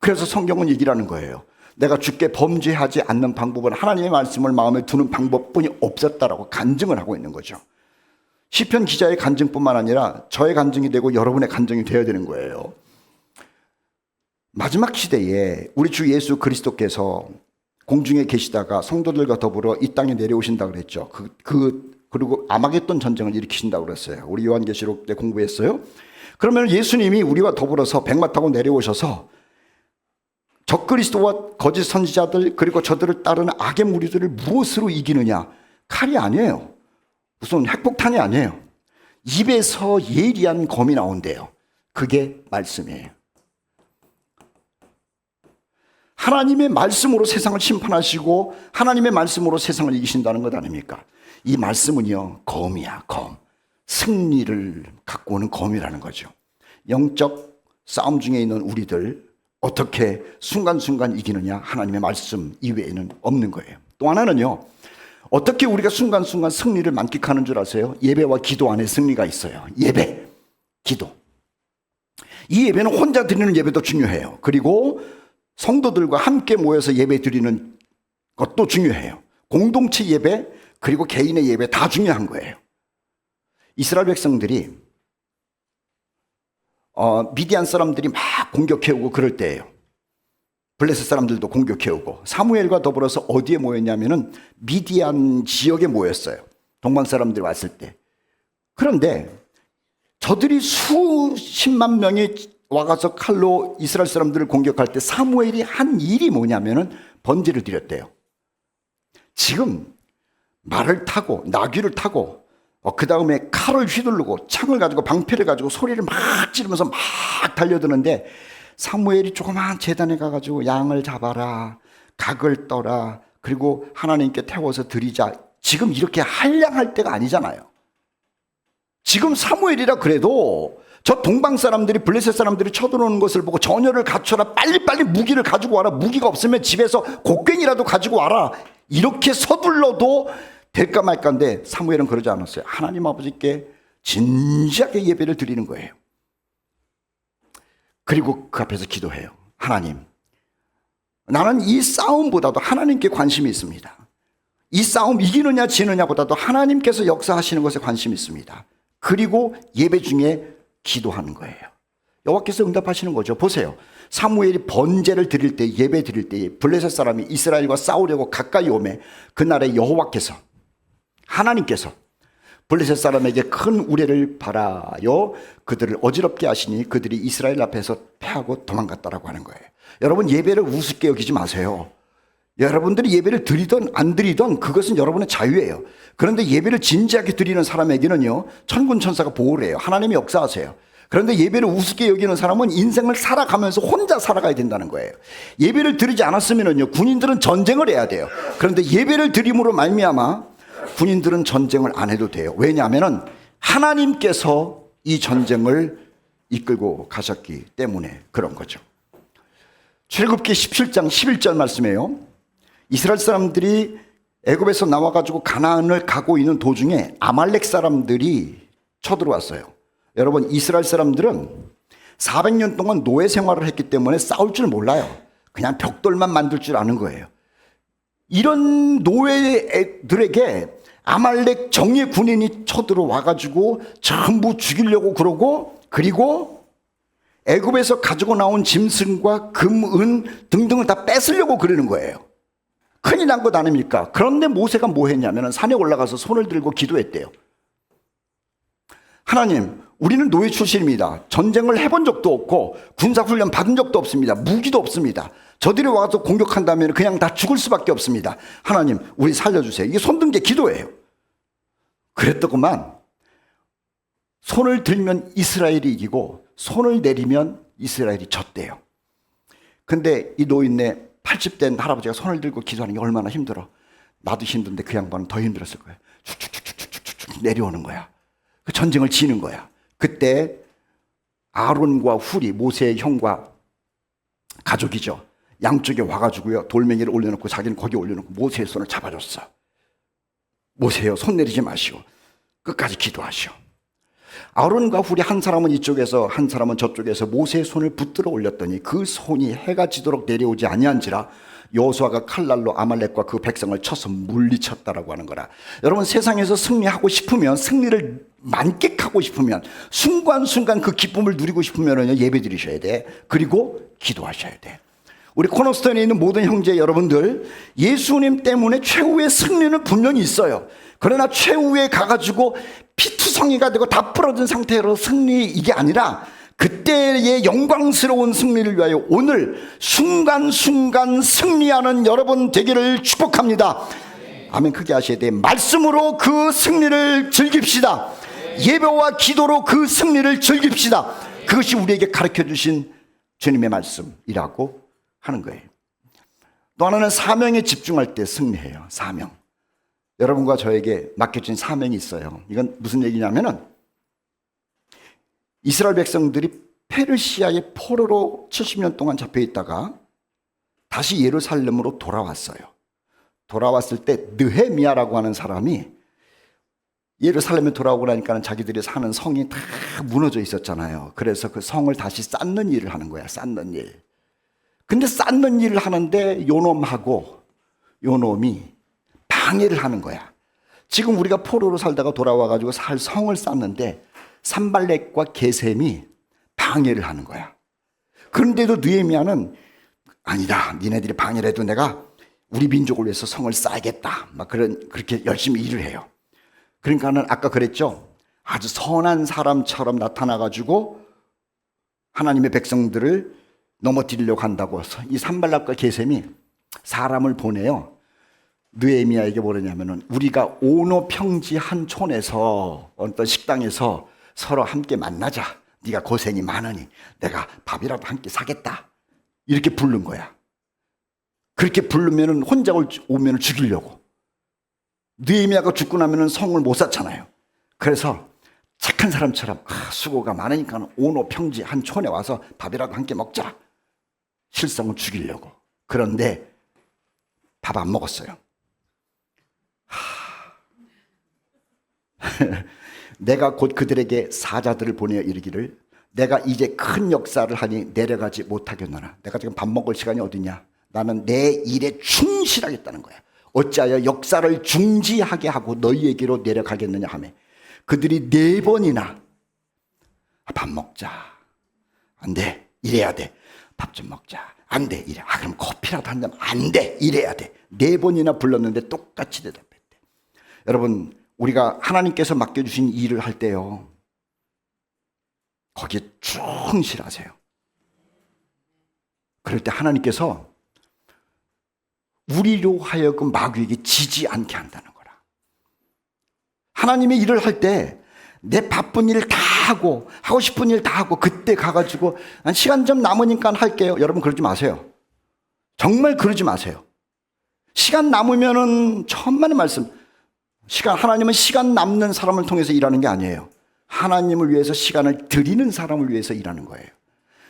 Speaker 1: 그래서 성경은 얘기라는 거예요. 내가 주께 범죄하지 않는 방법은 하나님의 말씀을 마음에 두는 방법뿐이 없었다라고 간증을 하고 있는 거죠. 시편 기자의 간증뿐만 아니라 저의 간증이 되고 여러분의 간증이 되어야 되는 거예요. 마지막 시대에 우리 주 예수 그리스도께서 공중에 계시다가 성도들과 더불어 이 땅에 내려오신다고 그랬죠. 그리고 아마겟돈 전쟁을 일으키신다고 그랬어요. 우리 요한계시록 때 공부했어요. 그러면 예수님이 우리와 더불어서 백마 타고 내려오셔서 적그리스도와 거짓 선지자들 그리고 저들을 따르는 악의 무리들을 무엇으로 이기느냐? 칼이 아니에요. 무슨 핵폭탄이 아니에요. 입에서 예리한 검이 나온대요. 그게 말씀이에요. 하나님의 말씀으로 세상을 심판하시고 하나님의 말씀으로 세상을 이기신다는 것 아닙니까? 이 말씀은요 검이야. 검. 승리를 갖고 오는 검이라는 거죠. 영적 싸움 중에 있는 우리들 어떻게 순간순간 이기느냐? 하나님의 말씀 이외에는 없는 거예요. 또 하나는요, 어떻게 우리가 순간순간 승리를 만끽하는 줄 아세요? 예배와 기도 안에 승리가 있어요. 예배, 기도. 이 예배는 혼자 드리는 예배도 중요해요. 그리고 성도들과 함께 모여서 예배 드리는 것도 중요해요. 공동체 예배 그리고 개인의 예배 다 중요한 거예요. 이스라엘 백성들이 미디안 사람들이 막 공격해오고 그럴 때예요. 블레셋 사람들도 공격해오고 사무엘과 더불어서 어디에 모였냐면은 미디안 지역에 모였어요. 동방 사람들이 왔을 때. 그런데 저들이 수십만 명이 와가서 칼로 이스라엘 사람들을 공격할 때 사무엘이 한 일이 뭐냐면은 번제를 드렸대요. 지금 말을 타고 나귀를 타고 그 다음에 칼을 휘두르고 창을 가지고 방패를 가지고 소리를 막 지르면서 막 달려드는데 사무엘이 조그마한 제단에 가가지고 양을 잡아라, 각을 떠라, 그리고 하나님께 태워서 드리자. 지금 이렇게 한량할 때가 아니잖아요. 지금 사무엘이라 그래도 저 동방 사람들이 블레셋 사람들이 쳐들어오는 것을 보고 전열을 갖춰라, 빨리빨리 무기를 가지고 와라, 무기가 없으면 집에서 곡괭이라도 가지고 와라, 이렇게 서둘러도 될까 말까인데 사무엘은 그러지 않았어요. 하나님 아버지께 진지하게 예배를 드리는 거예요. 그리고 그 앞에서 기도해요. 하나님, 나는 이 싸움보다도 하나님께 관심이 있습니다. 이 싸움 이기느냐 지느냐보다도 하나님께서 역사하시는 것에 관심이 있습니다. 그리고 예배 중에 기도하는 거예요. 여호와께서 응답하시는 거죠. 보세요. 사무엘이 번제를 드릴 때, 예배 드릴 때 블레셋 사람이 이스라엘과 싸우려고 가까이 오매 그날에 여호와께서, 하나님께서 블레셋 사람에게 큰 우레를 바라요 그들을 어지럽게 하시니 그들이 이스라엘 앞에서 패하고 도망갔다라고 하는 거예요. 여러분, 예배를 우습게 여기지 마세요. 여러분들이 예배를 드리든 안 드리든 그것은 여러분의 자유예요. 그런데 예배를 진지하게 드리는 사람에게는요, 천군 천사가 보호를 해요. 하나님이 역사하세요. 그런데 예배를 우습게 여기는 사람은 인생을 살아가면서 혼자 살아가야 된다는 거예요. 예배를 드리지 않았으면요, 군인들은 전쟁을 해야 돼요. 그런데 예배를 드림으로 말미암아 군인들은 전쟁을 안 해도 돼요. 왜냐하면 하나님께서 이 전쟁을 이끌고 가셨기 때문에 그런 거죠. 출애굽기 17장 11절 말씀이에요. 이스라엘 사람들이 애굽에서 나와가지고 가나안을 가고 있는 도중에 아말렉 사람들이 쳐들어왔어요. 여러분, 이스라엘 사람들은 400년 동안 노예 생활을 했기 때문에 싸울 줄 몰라요. 그냥 벽돌만 만들 줄 아는 거예요. 이런 노예들에게 아말렉 정예 군인이 쳐들어와가지고 전부 죽이려고 그러고, 그리고 애굽에서 가지고 나온 짐승과 금, 은 등등을 다 뺏으려고 그러는 거예요. 큰일 난 것 아닙니까? 그런데 모세가 뭐 했냐면 산에 올라가서 손을 들고 기도했대요. 하나님, 우리는 노예 출신입니다. 전쟁을 해본 적도 없고 군사훈련 받은 적도 없습니다. 무기도 없습니다. 저들이 와서 공격한다면 그냥 다 죽을 수밖에 없습니다. 하나님, 우리 살려주세요. 이게 손든 게 기도예요. 그랬더구만 손을 들면 이스라엘이 이기고 손을 내리면 이스라엘이 졌대요. 근데 이 노인네 80된 할아버지가 손을 들고 기도하는 게 얼마나 힘들어. 나도 힘든데 그 양반은 더 힘들었을 거야. 쭉쭉쭉쭉쭉쭉 내려오는 거야. 그 전쟁을 지는 거야. 그때 아론과 훌이, 모세의 형과 가족이죠, 양쪽에 와가지고요, 돌멩이를 올려놓고 자기는 거기 올려놓고 모세의 손을 잡아줬어. 모세여, 손 내리지 마시오. 끝까지 기도하시오. 아론과 훌이 한 사람은 이쪽에서 한 사람은 저쪽에서 모세의 손을 붙들어 올렸더니 그 손이 해가 지도록 내려오지 아니한지라 여호수아가 칼날로 아말렉과 그 백성을 쳐서 물리쳤다라고 하는 거라. 여러분, 세상에서 승리하고 싶으면, 승리를 만끽하고 싶으면, 순간순간 그 기쁨을 누리고 싶으면 예배 드리셔야 돼. 그리고 기도하셔야 돼. 우리 코너스톤에 있는 모든 형제 여러분들, 예수님 때문에 최후의 승리는 분명히 있어요. 그러나 최후에 가가지고 피투성이가 되고 다 부러진 상태로 승리, 이게 아니라 그때의 영광스러운 승리를 위하여 오늘 순간순간 승리하는 여러분 되기를 축복합니다. 아멘. 크게 하셔야 돼. 말씀으로 그 승리를 즐깁시다. 예배와 기도로 그 승리를 즐깁시다. 그것이 우리에게 가르쳐 주신 주님의 말씀이라고 하는 거예요. 또 하나는 사명에 집중할 때 승리해요. 사명. 여러분과 저에게 맡겨진 사명이 있어요. 이건 무슨 얘기냐면은, 이스라엘 백성들이 페르시아의 포로로 70년 동안 잡혀 있다가 다시 예루살렘으로 돌아왔어요. 돌아왔을 때 느헤미야라고 하는 사람이, 예루살렘에 돌아오고 나니까 자기들이 사는 성이 다 무너져 있었잖아요. 그래서 그 성을 다시 쌓는 일을 하는 거야. 쌓는 일. 근데 쌓는 일을 하는데 요놈이 방해를 하는 거야. 지금 우리가 포로로 살다가 돌아와가지고 살 성을 쌓는데 산발렉과 게셈이 방해를 하는 거야. 그런데도 느헤미야는 아니다, 니네들이 방해를 해도 내가 우리 민족을 위해서 성을 쌓아야겠다, 막 그렇게 열심히 일을 해요. 그러니까는 아까 그랬죠, 아주 선한 사람처럼 나타나가지고 하나님의 백성들을 넘어뜨리려고 한다고 해서 이 산발락과 게셈이 사람을 보내요. 느헤미야에게 뭐냐면은, 우리가 오노 평지 한 촌에서 어떤 식당에서 서로 함께 만나자. 네가 고생이 많으니 내가 밥이라도 함께 사겠다. 이렇게 부른 거야. 그렇게 부르면은 혼자 오면 죽이려고. 느헤미야가 죽고 나면은 성을 못 쌓잖아요. 그래서 착한 사람처럼 수고가 많으니까 오노 평지 한 촌에 와서 밥이라도 함께 먹자. 실상은 죽이려고. 그런데 밥 안 먹었어요. 내가 곧 그들에게 사자들을 보내어 이르기를, 내가 이제 큰 역사를 하니 내려가지 못하겠노라. 내가 지금 밥 먹을 시간이 어디냐. 나는 내 일에 충실하겠다는 거야. 어찌하여 역사를 중지하게 하고 너희에게로 내려가겠느냐 하며, 그들이 4번이나 밥 먹자. 안 돼. 이래야 돼. 밥 좀 먹자. 안 돼. 이래. 그럼 커피라도 한잔. 안 돼. 이래야 돼. 4번이나 불렀는데 똑같이 대답했대. 여러분, 우리가 하나님께서 맡겨주신 일을 할 때요, 거기에 충실하세요. 그럴 때 하나님께서 우리로 하여금 마귀에게 지지 않게 한다는 거라. 하나님의 일을 할 때 내 바쁜 일을 다 하고 싶은 일 다 하고 그때 가가지고 시간 좀 남으니까 할게요. 여러분 그러지 마세요. 정말 그러지 마세요. 시간 남으면은 천만의 말씀, 하나님은 시간 남는 사람을 통해서 일하는 게 아니에요. 하나님을 위해서 시간을 드리는 사람을 위해서 일하는 거예요.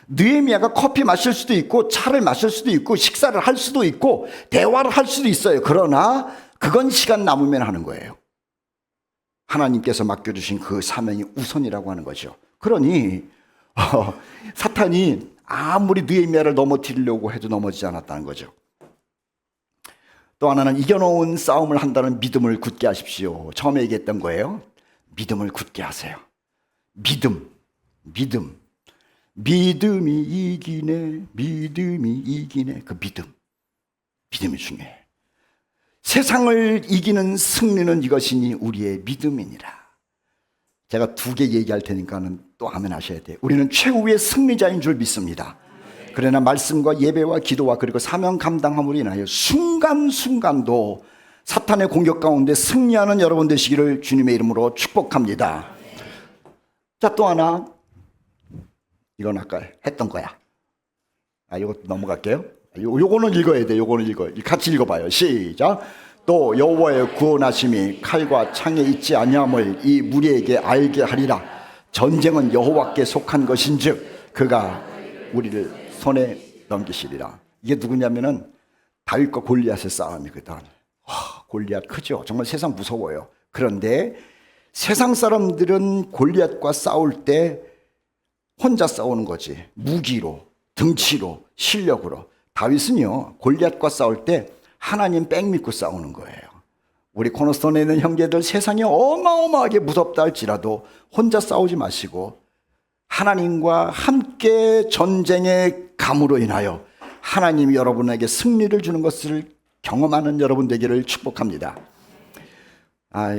Speaker 1: 느헤미야가 커피 마실 수도 있고 차를 마실 수도 있고 식사를 할 수도 있고 대화를 할 수도 있어요. 그러나 그건 시간 남으면 하는 거예요. 하나님께서 맡겨주신 그 사명이 우선이라고 하는 거죠. 그러니 사탄이 아무리 느헤미야를 넘어뜨리려고 해도 넘어지지 않았다는 거죠. 또 하나는 이겨놓은 싸움을 한다는 믿음을 굳게 하십시오. 처음에 얘기했던 거예요. 믿음을 굳게 하세요. 믿음이 이기네. 그 믿음이 중요해요. 세상을 이기는 승리는 이것이니 우리의 믿음이니라. 제가 2개 얘기할 테니까는 또 아멘 하셔야 돼요. 우리는 최후의 승리자인 줄 믿습니다. 그러나 말씀과 예배와 기도와 그리고 사명 감당함으로 인하여 순간순간도 사탄의 공격 가운데 승리하는 여러분 되시기를 주님의 이름으로 축복합니다. 자, 또 하나, 이건 아까 했던 거야. 이거 넘어갈게요. 요거는 읽어야 돼. 같이 읽어봐요. 시작. 또 여호와의 구원하심이 칼과 창에 있지 아니함을 이 무리에게 알게 하리라. 전쟁은 여호와께 속한 것인즉 그가 우리를 손에 넘기시리라. 이게 누구냐면은 다윗과 골리앗의 싸움이거든. 골리앗 크죠. 정말 세상 무서워요. 그런데 세상 사람들은 골리앗과 싸울 때 혼자 싸우는 거지. 무기로, 등치로, 실력으로. 다윗은요, 골리앗과 싸울 때 하나님 백 믿고 싸우는 거예요. 우리 코너스톤에 있는 형제들, 세상이 어마어마하게 무섭다 할지라도 혼자 싸우지 마시고 하나님과 함께 전쟁의 감으로 인하여 하나님이 여러분에게 승리를 주는 것을 경험하는 여러분 되기를 축복합니다.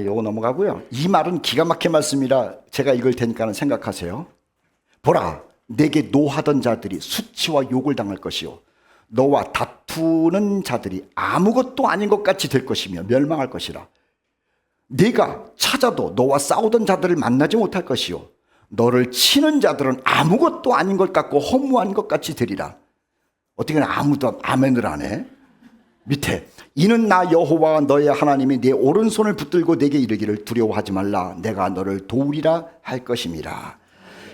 Speaker 1: 요거 넘어가고요. 이 말은 기가 막힌 말씀이라 제가 읽을 테니까 생각하세요. 보라, 내게 노하던 자들이 수치와 욕을 당할 것이요 너와 다투는 자들이 아무것도 아닌 것 같이 될 것이며 멸망할 것이라. 네가 찾아도 너와 싸우던 자들을 만나지 못할 것이요 너를 치는 자들은 아무것도 아닌 것 같고 허무한 것 같이 되리라. 어떻게 아무도 아멘을 안 해? 밑에 이는 나 여호와 너의 하나님이 내 오른손을 붙들고 내게 이르기를 두려워하지 말라. 내가 너를 도우리라 할 것임이라.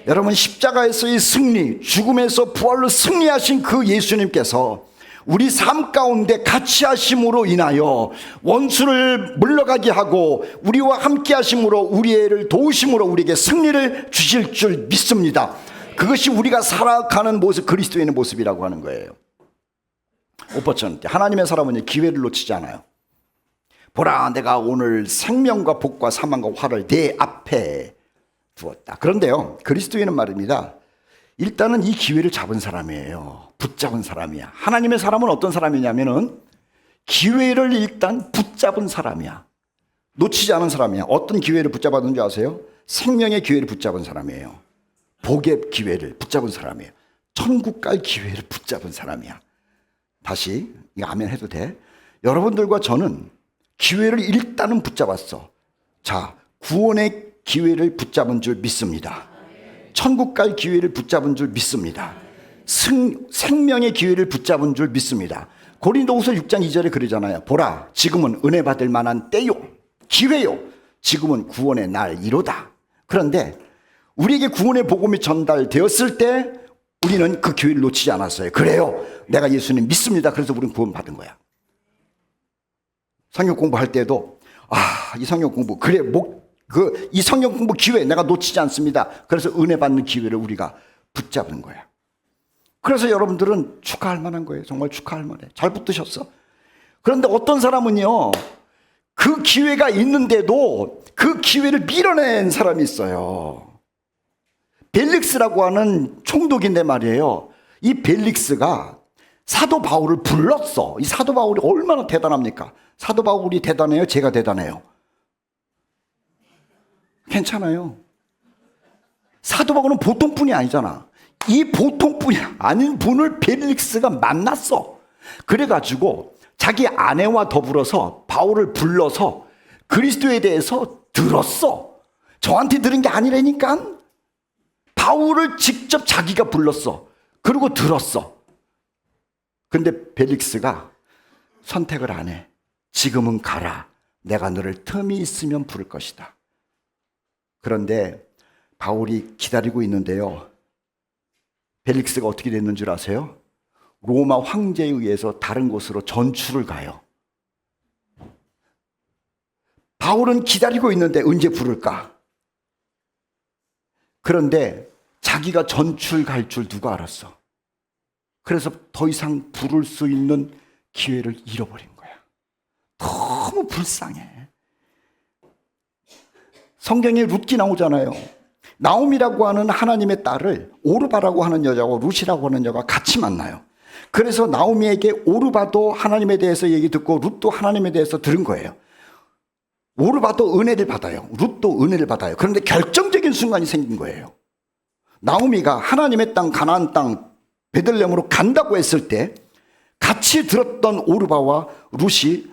Speaker 1: 여러분, 십자가에서의 승리, 죽음에서 부활로 승리하신 그 예수님께서 우리 삶 가운데 같이 하심으로 인하여 원수를 물러가게 하고 우리와 함께 하심으로 우리를 도우심으로 우리에게 승리를 주실 줄 믿습니다. 그것이 우리가 살아가는 모습, 그리스도인의 모습이라고 하는 거예요. 5%. 하나님의 사람은 기회를 놓치지 않아요. 보라, 내가 오늘 생명과 복과 사망과 화를 내 앞에 두었다. 그런데요, 그리스도인은 말입니다. 일단은 이 기회를 잡은 사람이에요. 붙잡은 사람이야. 하나님의 사람은 어떤 사람이냐면은 기회를 일단 붙잡은 사람이야. 놓치지 않은 사람이야. 어떤 기회를 붙잡았는지 아세요? 생명의 기회를 붙잡은 사람이에요. 복의 기회를 붙잡은 사람이에요. 천국 갈 기회를 붙잡은 사람이야. 다시 이거 아멘 해도 돼? 여러분들과 저는 기회를 일단은 붙잡았어. 자, 구원의 기회를 붙잡은 줄 믿습니다. 천국 갈 기회를 붙잡은 줄 믿습니다. 생명의 기회를 붙잡은 줄 믿습니다. 고린도후서 6장 2절에 그러잖아요. 보라, 지금은 은혜 받을 만한 때요, 기회요, 지금은 구원의 날이로다. 그런데 우리에게 구원의 복음이 전달되었을 때 우리는 그 기회를 놓치지 않았어요. 그래요, 내가 예수님 믿습니다. 그래서 우리는 구원 받은 거야. 성경 공부할 때도 이 성경 공부 그래, 이 성경 공부 기회 내가 놓치지 않습니다. 그래서 은혜 받는 기회를 우리가 붙잡는 거야. 그래서 여러분들은 축하할 만한 거예요. 정말 축하할 만해. 잘 붙드셨어. 그런데 어떤 사람은요, 그 기회가 있는데도 그 기회를 밀어낸 사람이 있어요. 벨릭스라고 하는 총독인데 말이에요. 이 벨릭스가 사도 바울을 불렀어. 이 사도 바울이 얼마나 대단합니까? 사도 바울이 대단해요? 제가 대단해요? 괜찮아요. 사도 바울은 보통 분이 아니잖아. 이 보통 분이 아닌 분을 벨릭스가 만났어. 그래가지고 자기 아내와 더불어서 바울을 불러서 그리스도에 대해서 들었어. 저한테 들은 게 아니라니까. 바울을 직접 자기가 불렀어. 그리고 들었어. 근데 벨릭스가 선택을 안 해. 지금은 가라. 내가 너를 틈이 있으면 부를 것이다. 그런데 바울이 기다리고 있는데요. 벨릭스가 어떻게 됐는 줄 아세요? 로마 황제에 의해서 다른 곳으로 전출을 가요. 바울은 기다리고 있는데 언제 부를까? 그런데 자기가 전출 갈 줄 누가 알았어? 그래서 더 이상 부를 수 있는 기회를 잃어버린 거야. 너무 불쌍해. 성경에 룻기 나오잖아요. 나옴이라고 하는 하나님의 딸을 오르바라고 하는 여자하고 룻이라고 하는 여자가 같이 만나요. 그래서 나오미에게 오르바도 하나님에 대해서 얘기 듣고 룻도 하나님에 대해서 들은 거예요. 오르바도 은혜를 받아요. 룻도 은혜를 받아요. 그런데 결정적인 순간이 생긴 거예요. 나오미가 하나님의 땅 가나안 땅 베들레헴으로 간다고 했을 때 같이 들었던 오르바와 룻이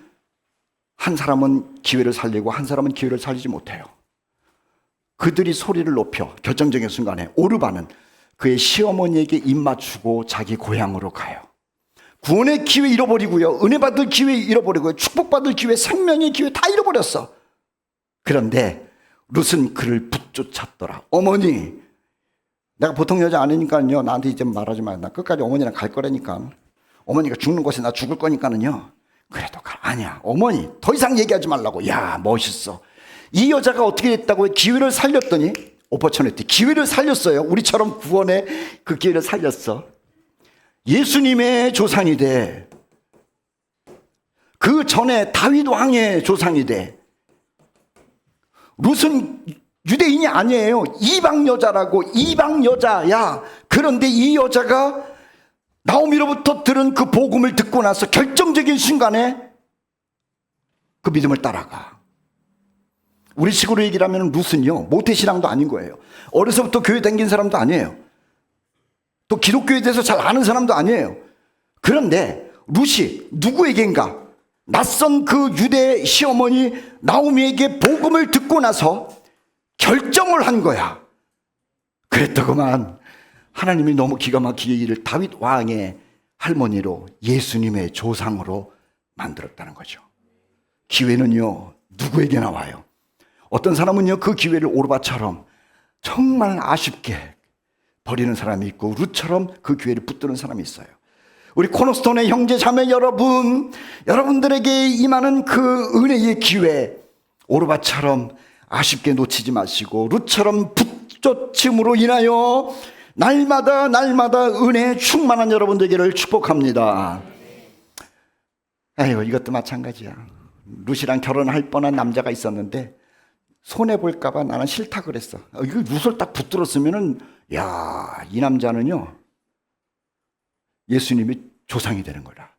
Speaker 1: 한 사람은 기회를 살리고 한 사람은 기회를 살리지 못해요. 그들이 소리를 높여 결정적인 순간에 오르바는 그의 시어머니에게 입맞추고 자기 고향으로 가요. 구원의 기회 잃어버리고요. 은혜 받을 기회 잃어버리고요. 축복받을 기회, 생명의 기회 다 잃어버렸어. 그런데 룻은 그를 붙쫓았더라. 어머니, 내가 보통 여자 아니니까요. 나한테 이제 말하지 마. 나 끝까지 어머니랑 갈 거라니까. 어머니가 죽는 곳에 나 죽을 거니까는요. 그래도 가. 아니야. 어머니, 더 이상 얘기하지 말라고. 야, 멋있어. 이 여자가 어떻게 됐다고 기회를 살렸더니 오퍼처니티 기회를 살렸어요. 우리처럼 구원의 그 기회를 살렸어. 예수님의 조상이 돼. 그 전에 다윗 왕의 조상이 돼. 룻은 유대인이 아니에요. 이방 여자라고. 이방 여자야. 그런데 이 여자가 나오미로부터 들은 그 복음을 듣고 나서 결정적인 순간에 그 믿음을 따라가. 우리 식으로 얘기를 하면 룻은요, 모태신앙도 아닌 거예요. 어려서부터 교회 다닌 사람도 아니에요. 또 기독교에 대해서 잘 아는 사람도 아니에요. 그런데 룻이 누구에게인가 낯선 그 유대 시어머니 나오미에게 복음을 듣고 나서 결정을 한 거야. 그랬더구만 하나님이 너무 기가 막히게 이를 다윗 왕의 할머니로 예수님의 조상으로 만들었다는 거죠. 기회는요, 누구에게나 와요. 어떤 사람은요, 그 기회를 오르바처럼 정말 아쉽게 버리는 사람이 있고 룻처럼 그 기회를 붙드는 사람이 있어요. 우리 코너스톤의 형제 자매 여러분, 여러분들에게 임하는 그 은혜의 기회 오르바처럼 아쉽게 놓치지 마시고 룻처럼 붙쫓음으로 인하여 날마다 은혜에 충만한 여러분 되기를 축복합니다. 아이고, 이것도 마찬가지야. 룻이랑 결혼할 뻔한 남자가 있었는데 손해볼까봐 나는 싫다 그랬어. 이거 룻을 딱 붙들었으면은, 야, 이 남자는요, 예수님이 조상이 되는 거라.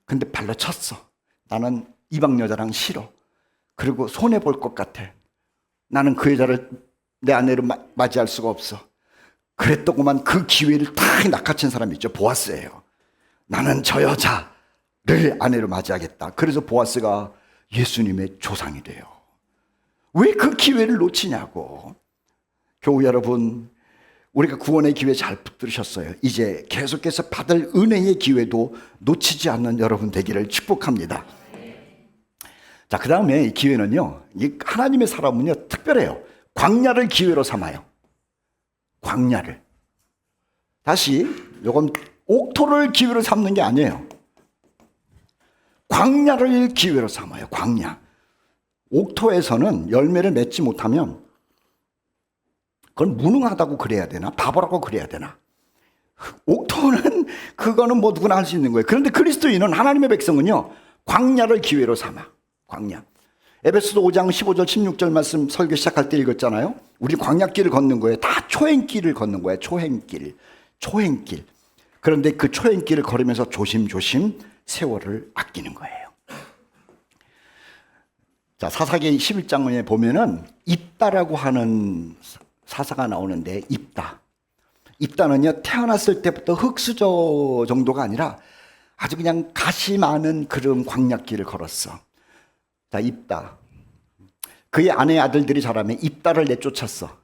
Speaker 1: 근데 발로 쳤어. 나는 이방 여자랑 싫어. 그리고 손해볼 것 같아. 나는 그 여자를 내 아내로 맞이할 수가 없어. 그랬더구만 그 기회를 다 낚아챈 사람이 있죠. 보아스예요. 나는 저 여자를 아내로 맞이하겠다. 그래서 보아스가 예수님의 조상이 돼요. 왜 그 기회를 놓치냐고. 교우 여러분, 우리가 구원의 기회 잘 붙들으셨어요. 이제 계속해서 받을 은혜의 기회도 놓치지 않는 여러분 되기를 축복합니다. 자, 그 다음에 이 기회는요, 이 하나님의 사람은요, 특별해요. 광야를 기회로 삼아요. 광야를. 다시, 이건 옥토를 기회로 삼는 게 아니에요. 광야를 기회로 삼아요. 광야. 옥토에서는 열매를 맺지 못하면 그건 무능하다고 그래야 되나? 바보라고 그래야 되나? 옥토는 그거는 뭐 누구나 할 수 있는 거예요. 그런데 그리스도인은, 하나님의 백성은요, 광야를 기회로 삼아. 광야. 에베소서 5장 15절 16절 말씀 설교 시작할 때 읽었잖아요. 우리 광야길을 걷는 거예요. 다 초행길을 걷는 거예요. 초행길. 그런데 그 초행길을 걸으면서 조심조심 세월을 아끼는 거예요. 자, 사사기 11장에 보면은 입다라고 하는 사사가 나오는데, 입다는요 태어났을 때부터 흙수저 정도가 아니라 아주 그냥 가시 많은 그런 광약길을 걸었어. 자, 입다. 그의 아내 아들들이 자라면 입다를 내쫓았어.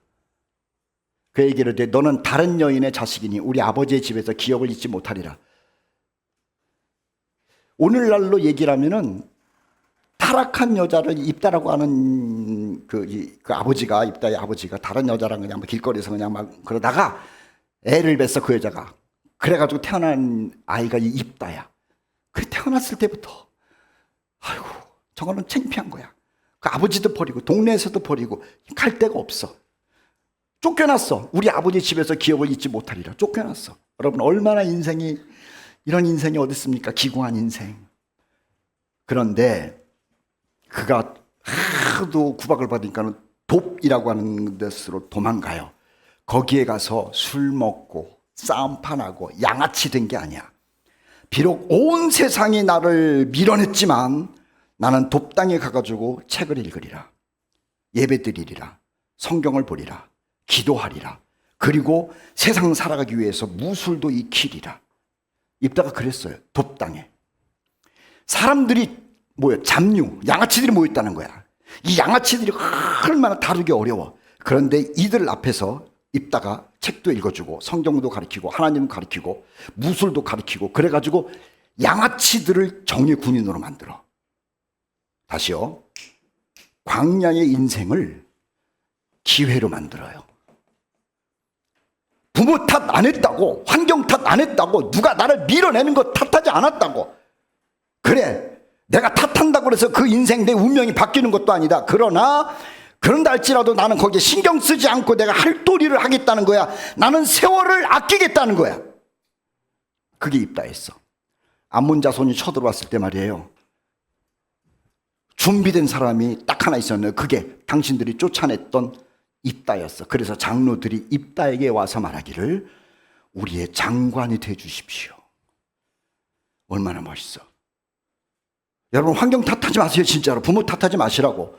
Speaker 1: 그 얘기를 해, 너는 다른 여인의 자식이니 우리 아버지의 집에서 기업을 잊지 못하리라. 오늘날로 얘기를 하면은 타락한 여자를 입다라고 하는 그 아버지가, 입다의 아버지가 다른 여자랑 그냥 막 길거리에서 그냥 막 그러다가 애를 뱄어, 그 여자가. 그래가지고 태어난 아이가 이 입다야. 그 태어났을 때부터 아이고 저거는 창피한 거야. 그 아버지도 버리고 동네에서도 버리고 갈 데가 없어. 쫓겨났어. 우리 아버지 집에서 기업을 잊지 못하리라. 쫓겨났어. 여러분 얼마나 이런 인생이 어디 있습니까? 기구한 인생. 그런데 그가 하도 구박을 받으니까 돕이라고 하는 데서로 도망가요. 거기에 가서 술 먹고 싸움판하고 양아치 된 게 아니야. 비록 온 세상이 나를 밀어냈지만 나는 돕당에 가가지고 책을 읽으리라, 예배드리리라, 성경을 보리라, 기도하리라, 그리고 세상 살아가기 위해서 무술도 익히리라. 입다가 그랬어요. 돕당에 사람들이 잡류, 양아치들이 모였다는 거야. 이 양아치들이 얼마나 다루기 어려워. 그런데 이들 앞에서 입다가 책도 읽어주고 성경도 가르치고 하나님 가르치고 무술도 가르치고 그래가지고 양아치들을 정의 군인으로 만들어. 다시요, 광야의 인생을 기회로 만들어요. 부모 탓 안 했다고, 환경 탓 안 했다고, 누가 나를 밀어내는 거 탓하지 않았다고. 그래, 내가 탓한다고 해서 그 인생 내 운명이 바뀌는 것도 아니다. 그런다 할지라도 나는 거기에 신경 쓰지 않고 내가 할 도리를 하겠다는 거야. 나는 세월을 아끼겠다는 거야. 그게 입다했어. 암몬 자손이 쳐들어왔을 때 말이에요, 준비된 사람이 딱 하나 있었는데 그게 당신들이 쫓아냈던 입다였어. 그래서 장로들이 입다에게 와서 말하기를 우리의 장관이 돼 주십시오. 얼마나 멋있어. 여러분 환경 탓하지 마세요. 진짜로 부모 탓하지 마시라고.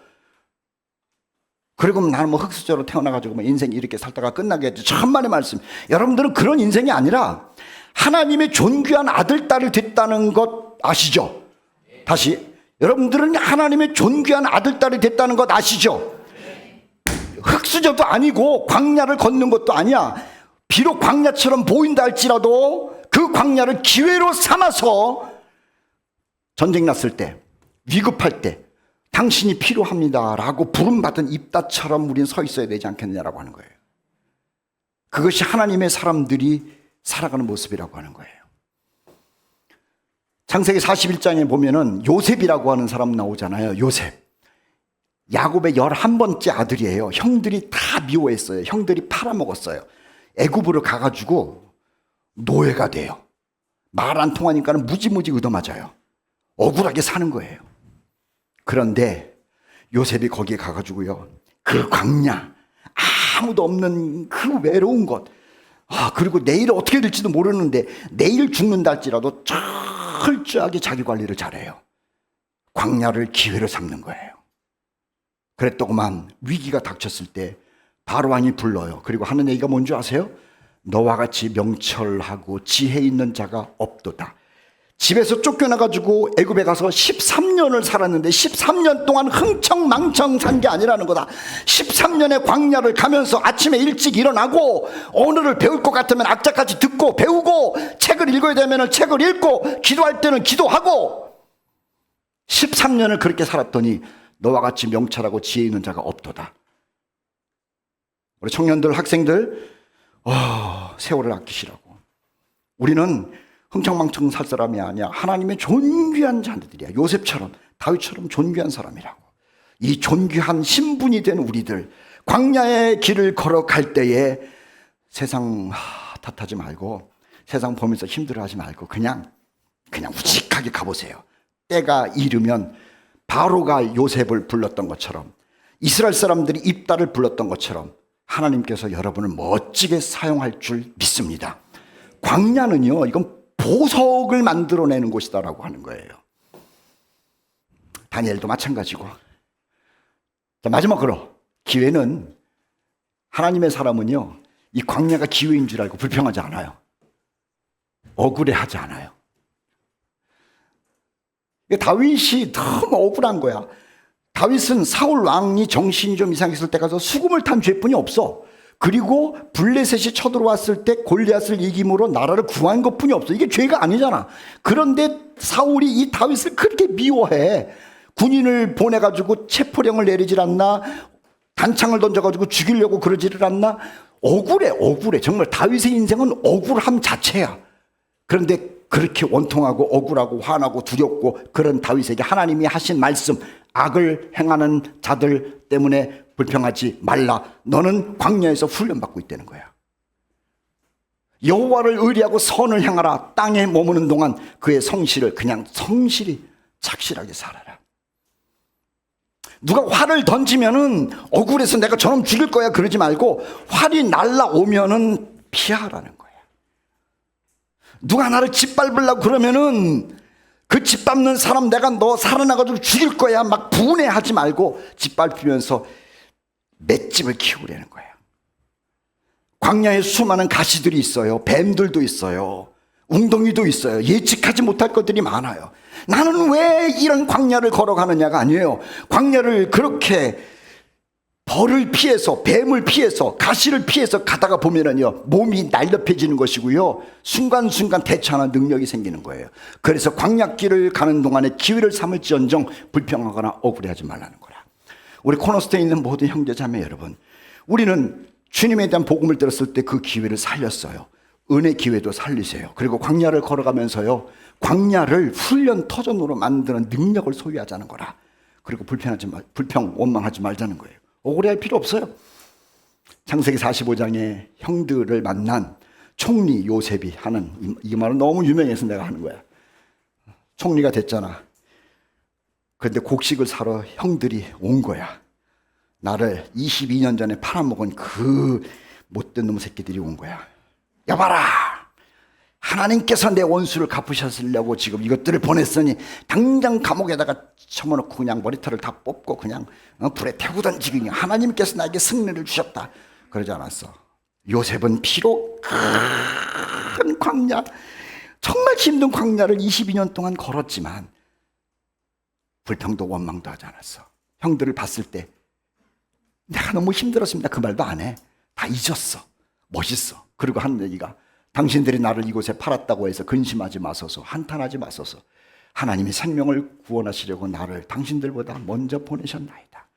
Speaker 1: 그리고 나는 흙수저로 태어나가지고 인생 이렇게 살다가 끝나게 했지. 천만의 말씀. 여러분들은 그런 인생이 아니라 하나님의 존귀한 아들 딸을 됐다는 것 아시죠? 다시, 여러분들은 하나님의 존귀한 아들 딸이 됐다는 것 아시죠? 흙수저도 아니고 광야를 걷는 것도 아니야. 비록 광야처럼 보인다 할지라도 그 광야를 기회로 삼아서 전쟁 났을 때, 위급할 때 당신이 필요합니다라고 부름받은 입다처럼 우리는 서 있어야 되지 않겠느냐라고 하는 거예요. 그것이 하나님의 사람들이 살아가는 모습이라고 하는 거예요. 창세기 41장에 보면은 요셉이라고 하는 사람 나오잖아요. 요셉. 야곱의 11번째 아들이에요. 형들이 다 미워했어요. 형들이 팔아먹었어요. 애굽으로 가가지고 노예가 돼요. 말 안 통하니까는 무지무지 얻어맞아요. 억울하게 사는 거예요. 그런데 요셉이 거기에 가가지고요, 그 광야, 아무도 없는 그 외로운 곳, 그리고 내일 어떻게 될지도 모르는데 내일 죽는다 할지라도 철저하게 자기 관리를 잘해요. 광야를 기회로 삼는 거예요. 그랬더구만 위기가 닥쳤을 때 바로왕이 불러요. 그리고 하는 얘기가 뭔지 아세요? 너와 같이 명철하고 지혜 있는 자가 없도다. 집에서 쫓겨나가지고 애굽에 가서 13년을 살았는데 13년 동안 흥청망청 산 게 아니라는 거다. 13년의 광야를 가면서 아침에 일찍 일어나고 언어를 배울 것 같으면 악자까지 듣고 배우고 책을 읽어야 되면 책을 읽고 기도할 때는 기도하고 13년을 그렇게 살았더니 너와 같이 명철하고 지혜 있는 자가 없도다. 우리 청년들, 학생들, 세월을 아끼시라고. 우리는 흥청망청 살 사람이 아니야. 하나님의 존귀한 자들이야. 요셉처럼, 다윗처럼 존귀한 사람이라고. 이 존귀한 신분이 된 우리들, 광야의 길을 걸어갈 때에 세상 탓하지 말고, 세상 보면서 힘들어하지 말고 그냥 우직하게 가보세요. 때가 이르면 바로가 요셉을 불렀던 것처럼, 이스라엘 사람들이 입다를 불렀던 것처럼 하나님께서 여러분을 멋지게 사용할 줄 믿습니다. 광야는요, 이건 보석을 만들어내는 곳이다라고 하는 거예요. 다니엘도 마찬가지고 자, 마지막으로 기회는, 하나님의 사람은요, 이 광야가 기회인 줄 알고 불평하지 않아요. 억울해하지 않아요. 다윗이 너무 억울한 거야. 다윗은 사울 왕이 정신이 좀 이상했을 때 가서 수금을 탄 죄뿐이 없어. 그리고 블레셋이 쳐들어왔을 때 골리앗을 이김으로 나라를 구한 것뿐이 없어. 이게 죄가 아니잖아. 그런데 사울이 이 다윗을 그렇게 미워해. 군인을 보내가지고 체포령을 내리질 않나, 단창을 던져가지고 죽이려고 그러지를 않나. 억울해. 정말 다윗의 인생은 억울함 자체야. 그런데 그렇게 원통하고 억울하고 화나고 두렵고 그런 다윗에게 하나님이 하신 말씀, 악을 행하는 자들 때문에 불평하지 말라. 너는 광야에서 훈련받고 있다는 거야. 여호와를 의리하고 선을 행하라. 땅에 머무는 동안 그의 성실을 그냥 성실히 착실하게 살아라. 누가 활을 던지면은 억울해서 내가 저놈 죽일 거야 그러지 말고, 활이 날라오면은 피하라는 거야. 누가 나를 짓밟으려고 그러면은 그 짓밟는 사람 내가 너 살아나가지고 죽일 거야 막 분해하지 말고 짓밟히면서 맷집을 키우려는 거예요. 광야에 수많은 가시들이 있어요. 뱀들도 있어요. 웅덩이도 있어요. 예측하지 못할 것들이 많아요. 나는 왜 이런 광야를 걸어가느냐가 아니에요. 광야를 그렇게 벌을 피해서, 뱀을 피해서, 가시를 피해서 가다가 보면은요, 몸이 날렵해지는 것이고요, 순간순간 대처하는 능력이 생기는 거예요. 그래서 광야길을 가는 동안에 기회를 삼을지언정 불평하거나 억울해하지 말라는 거라. 우리 코너스테에 있는 모든 형제자매 여러분, 우리는 주님에 대한 복음을 들었을 때 그 기회를 살렸어요. 은혜 기회도 살리세요. 그리고 광야를 걸어가면서요, 광야를 훈련 터전으로 만드는 능력을 소유하자는 거라. 그리고 불평 원망하지 말자는 거예요. 억울해할 필요 없어요. 창세기 45장에 형들을 만난 총리 요셉이 하는 이 말은 너무 유명해서 내가 하는 거야. 총리가 됐잖아. 그런데 곡식을 사러 형들이 온 거야. 나를 22년 전에 팔아먹은 그 못된 놈 새끼들이 온 거야. 여봐라, 하나님께서 내 원수를 갚으셨으려고 지금 이것들을 보냈으니 당장 감옥에다가 쳐넣고 그냥 머리털을 다 뽑고 그냥 불에 태우고 던지기. 하나님께서 나에게 승리를 주셨다. 그러지 않았어. 요셉은 비록 큰 광야, 정말 힘든 광야를 22년 동안 걸었지만 불평도 원망도 하지 않았어. 형들을 봤을 때 내가 너무 힘들었습니다 그 말도 안 해. 다 잊었어. 멋있어. 그리고 하는 얘기가, 당신들이 나를 이곳에 팔았다고 해서 근심하지 마소서, 한탄하지 마소서. 하나님이 생명을 구원하시려고 나를 당신들보다 먼저 보내셨나이다.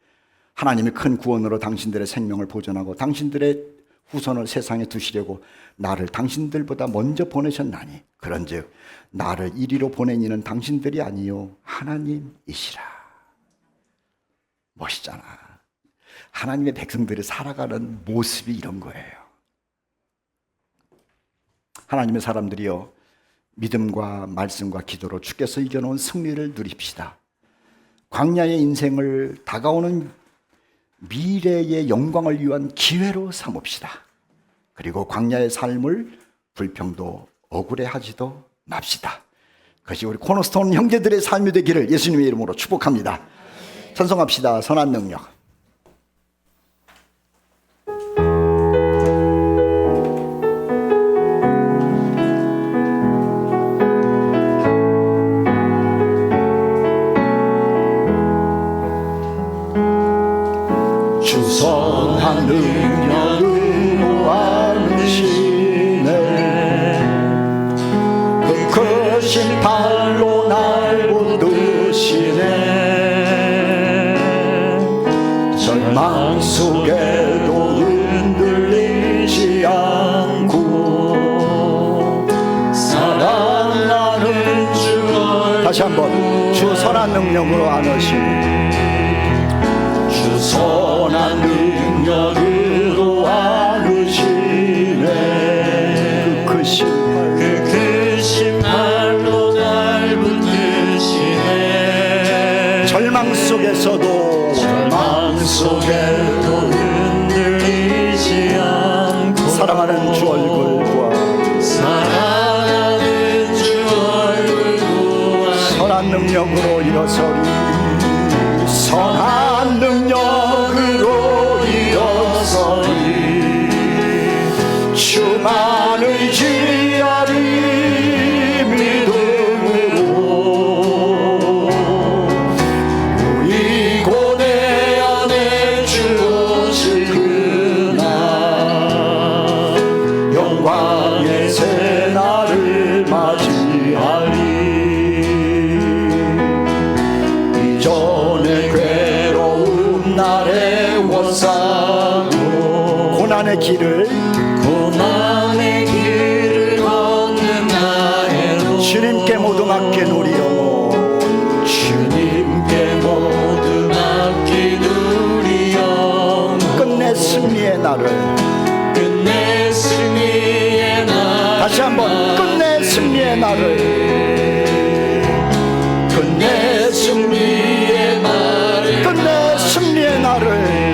Speaker 1: 하나님이 큰 구원으로 당신들의 생명을 보존하고 당신들의 후손을 세상에 두시려고 나를 당신들보다 먼저 보내셨나니, 그런즉 나를 이리로 보낸 이는 당신들이 아니요 하나님이시라. 멋있잖아. 하나님의 백성들이 살아가는 모습이 이런 거예요. 하나님의 사람들이여, 믿음과 말씀과 기도로 주께서 이겨놓은 승리를 누립시다. 광야의 인생을 다가오는 미래의 영광을 위한 기회로 삼읍시다. 그리고 광야의 삶을 불평도 억울해하지도 맙시다. 그것이 우리 코너스톤 형제들의 삶이 되기를 예수님의 이름으로 축복합니다. 찬송합시다. 선한 능력.
Speaker 2: 선한 능력으로 안으시네. 그 크신 팔로 날 붙드시네. 절망 속에도 흔들리지 않고 사랑하는 주.
Speaker 1: 다시 한번, 주 선한 능력으로 안으시네.
Speaker 2: 주 선한 능력으로 안으시네.
Speaker 1: 그
Speaker 2: 크신 팔로 날 붙드시네.
Speaker 1: 절망 속에서도
Speaker 2: 흔들리지 않고
Speaker 1: 사랑하는 주 얼굴 보아. 선한 능력으로 일어서리. 선한 능력
Speaker 2: 둘러싸고
Speaker 1: 고난의 길을
Speaker 2: 고난의 길을 걷는 나의
Speaker 1: 주님께 모두 맡긴 우리 영혼
Speaker 2: 주님께 모두 맡긴 우리 영혼
Speaker 1: 끝내 승리의 날을
Speaker 2: 끝내 승리의 날
Speaker 1: 다시 한번 끝내 승리의 날을
Speaker 2: 끝내 승리의 날을
Speaker 1: 끝내 승리의 날을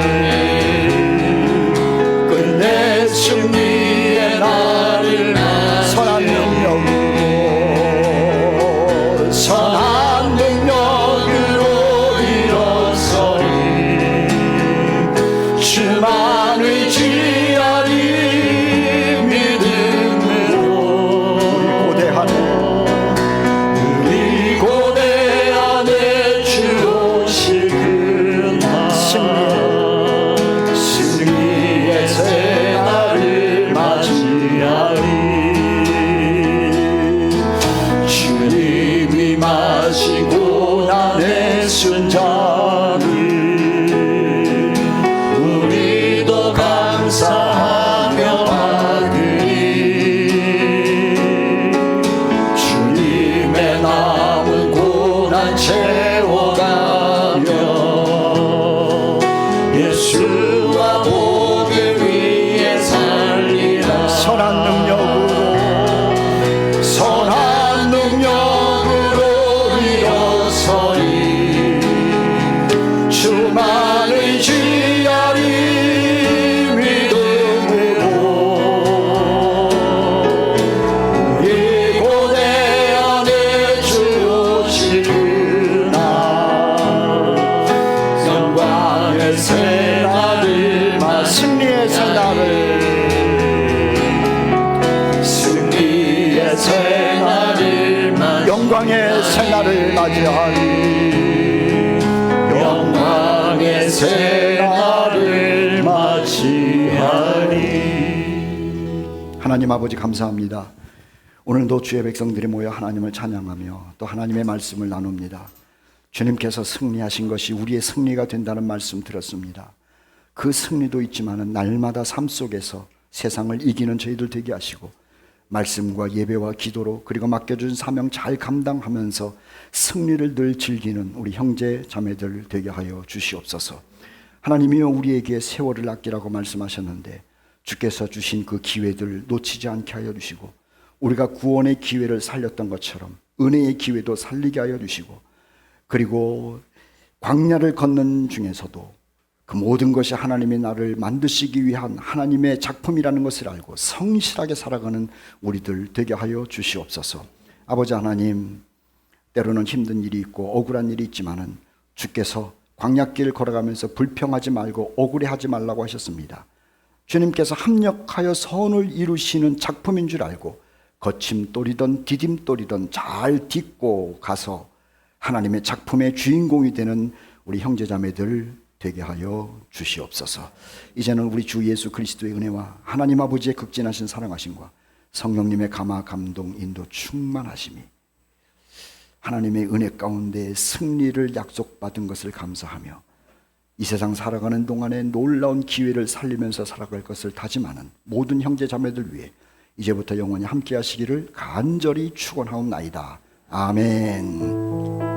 Speaker 2: 끝내 승리의 날을
Speaker 1: 선한 능력으로
Speaker 2: 선한 능력으로 일어서리 주만 의지하리 믿음으로
Speaker 1: 우리 고대하는
Speaker 2: 우리 고대하네 주 오실 그날 승리의 새날을 맞이하리 주님이 마시고 나의 순자를 우리도 감사하며 받으리 주님의 남은 고난 채워가며 예수와 복을 위해 살리라
Speaker 1: 선한 능력으로
Speaker 2: 선한 능력으로 일어서리 주만 의지하리 믿음으로 우리 고대 안에 주 오실 그날 영광의 새날을
Speaker 1: 승리의 새날을
Speaker 2: 승리의 새날을
Speaker 1: 영광의 새날을 맞이하리
Speaker 2: 영광의 새날을 맞이하리.
Speaker 1: 하나님 아버지 감사합니다. 오늘도 주의 백성들이 모여 하나님을 찬양하며 또 하나님의 말씀을 나눕니다. 주님께서 승리하신 것이 우리의 승리가 된다는 말씀 들었습니다. 그 승리도 있지만 날마다 삶 속에서 세상을 이기는 저희들 되게 하시고 말씀과 예배와 기도로 그리고 맡겨준 사명 잘 감당하면서 승리를 늘 즐기는 우리 형제 자매들 되게 하여 주시옵소서. 하나님이여 우리에게 세월을 아끼라고 말씀하셨는데 주께서 주신 그 기회들 놓치지 않게 하여 주시고 우리가 구원의 기회를 살렸던 것처럼 은혜의 기회도 살리게 하여 주시고 그리고 광야를 걷는 중에서도 그 모든 것이 하나님의 나를 만드시기 위한 하나님의 작품이라는 것을 알고 성실하게 살아가는 우리들 되게 하여 주시옵소서. 아버지 하나님, 때로는 힘든 일이 있고 억울한 일이 있지만은 주께서 광야길을 걸어가면서 불평하지 말고 억울해하지 말라고 하셨습니다. 주님께서 합력하여 선을 이루시는 작품인 줄 알고 거침돌이든 디딤돌이든 잘 딛고 가서 하나님의 작품의 주인공이 되는 우리 형제자매들 되게 하여 주시옵소서. 이제는 우리 주 예수 그리스도의 은혜와 하나님 아버지의 극진하신 사랑하심과 성령님의 감화 감동 인도 충만하심이 하나님의 은혜 가운데 승리를 약속받은 것을 감사하며 이 세상 살아가는 동안에 놀라운 기회를 살리면서 살아갈 것을 다짐하는 모든 형제 자매들 위해 이제부터 영원히 함께 하시기를 간절히 축원하옵나이다. 아멘.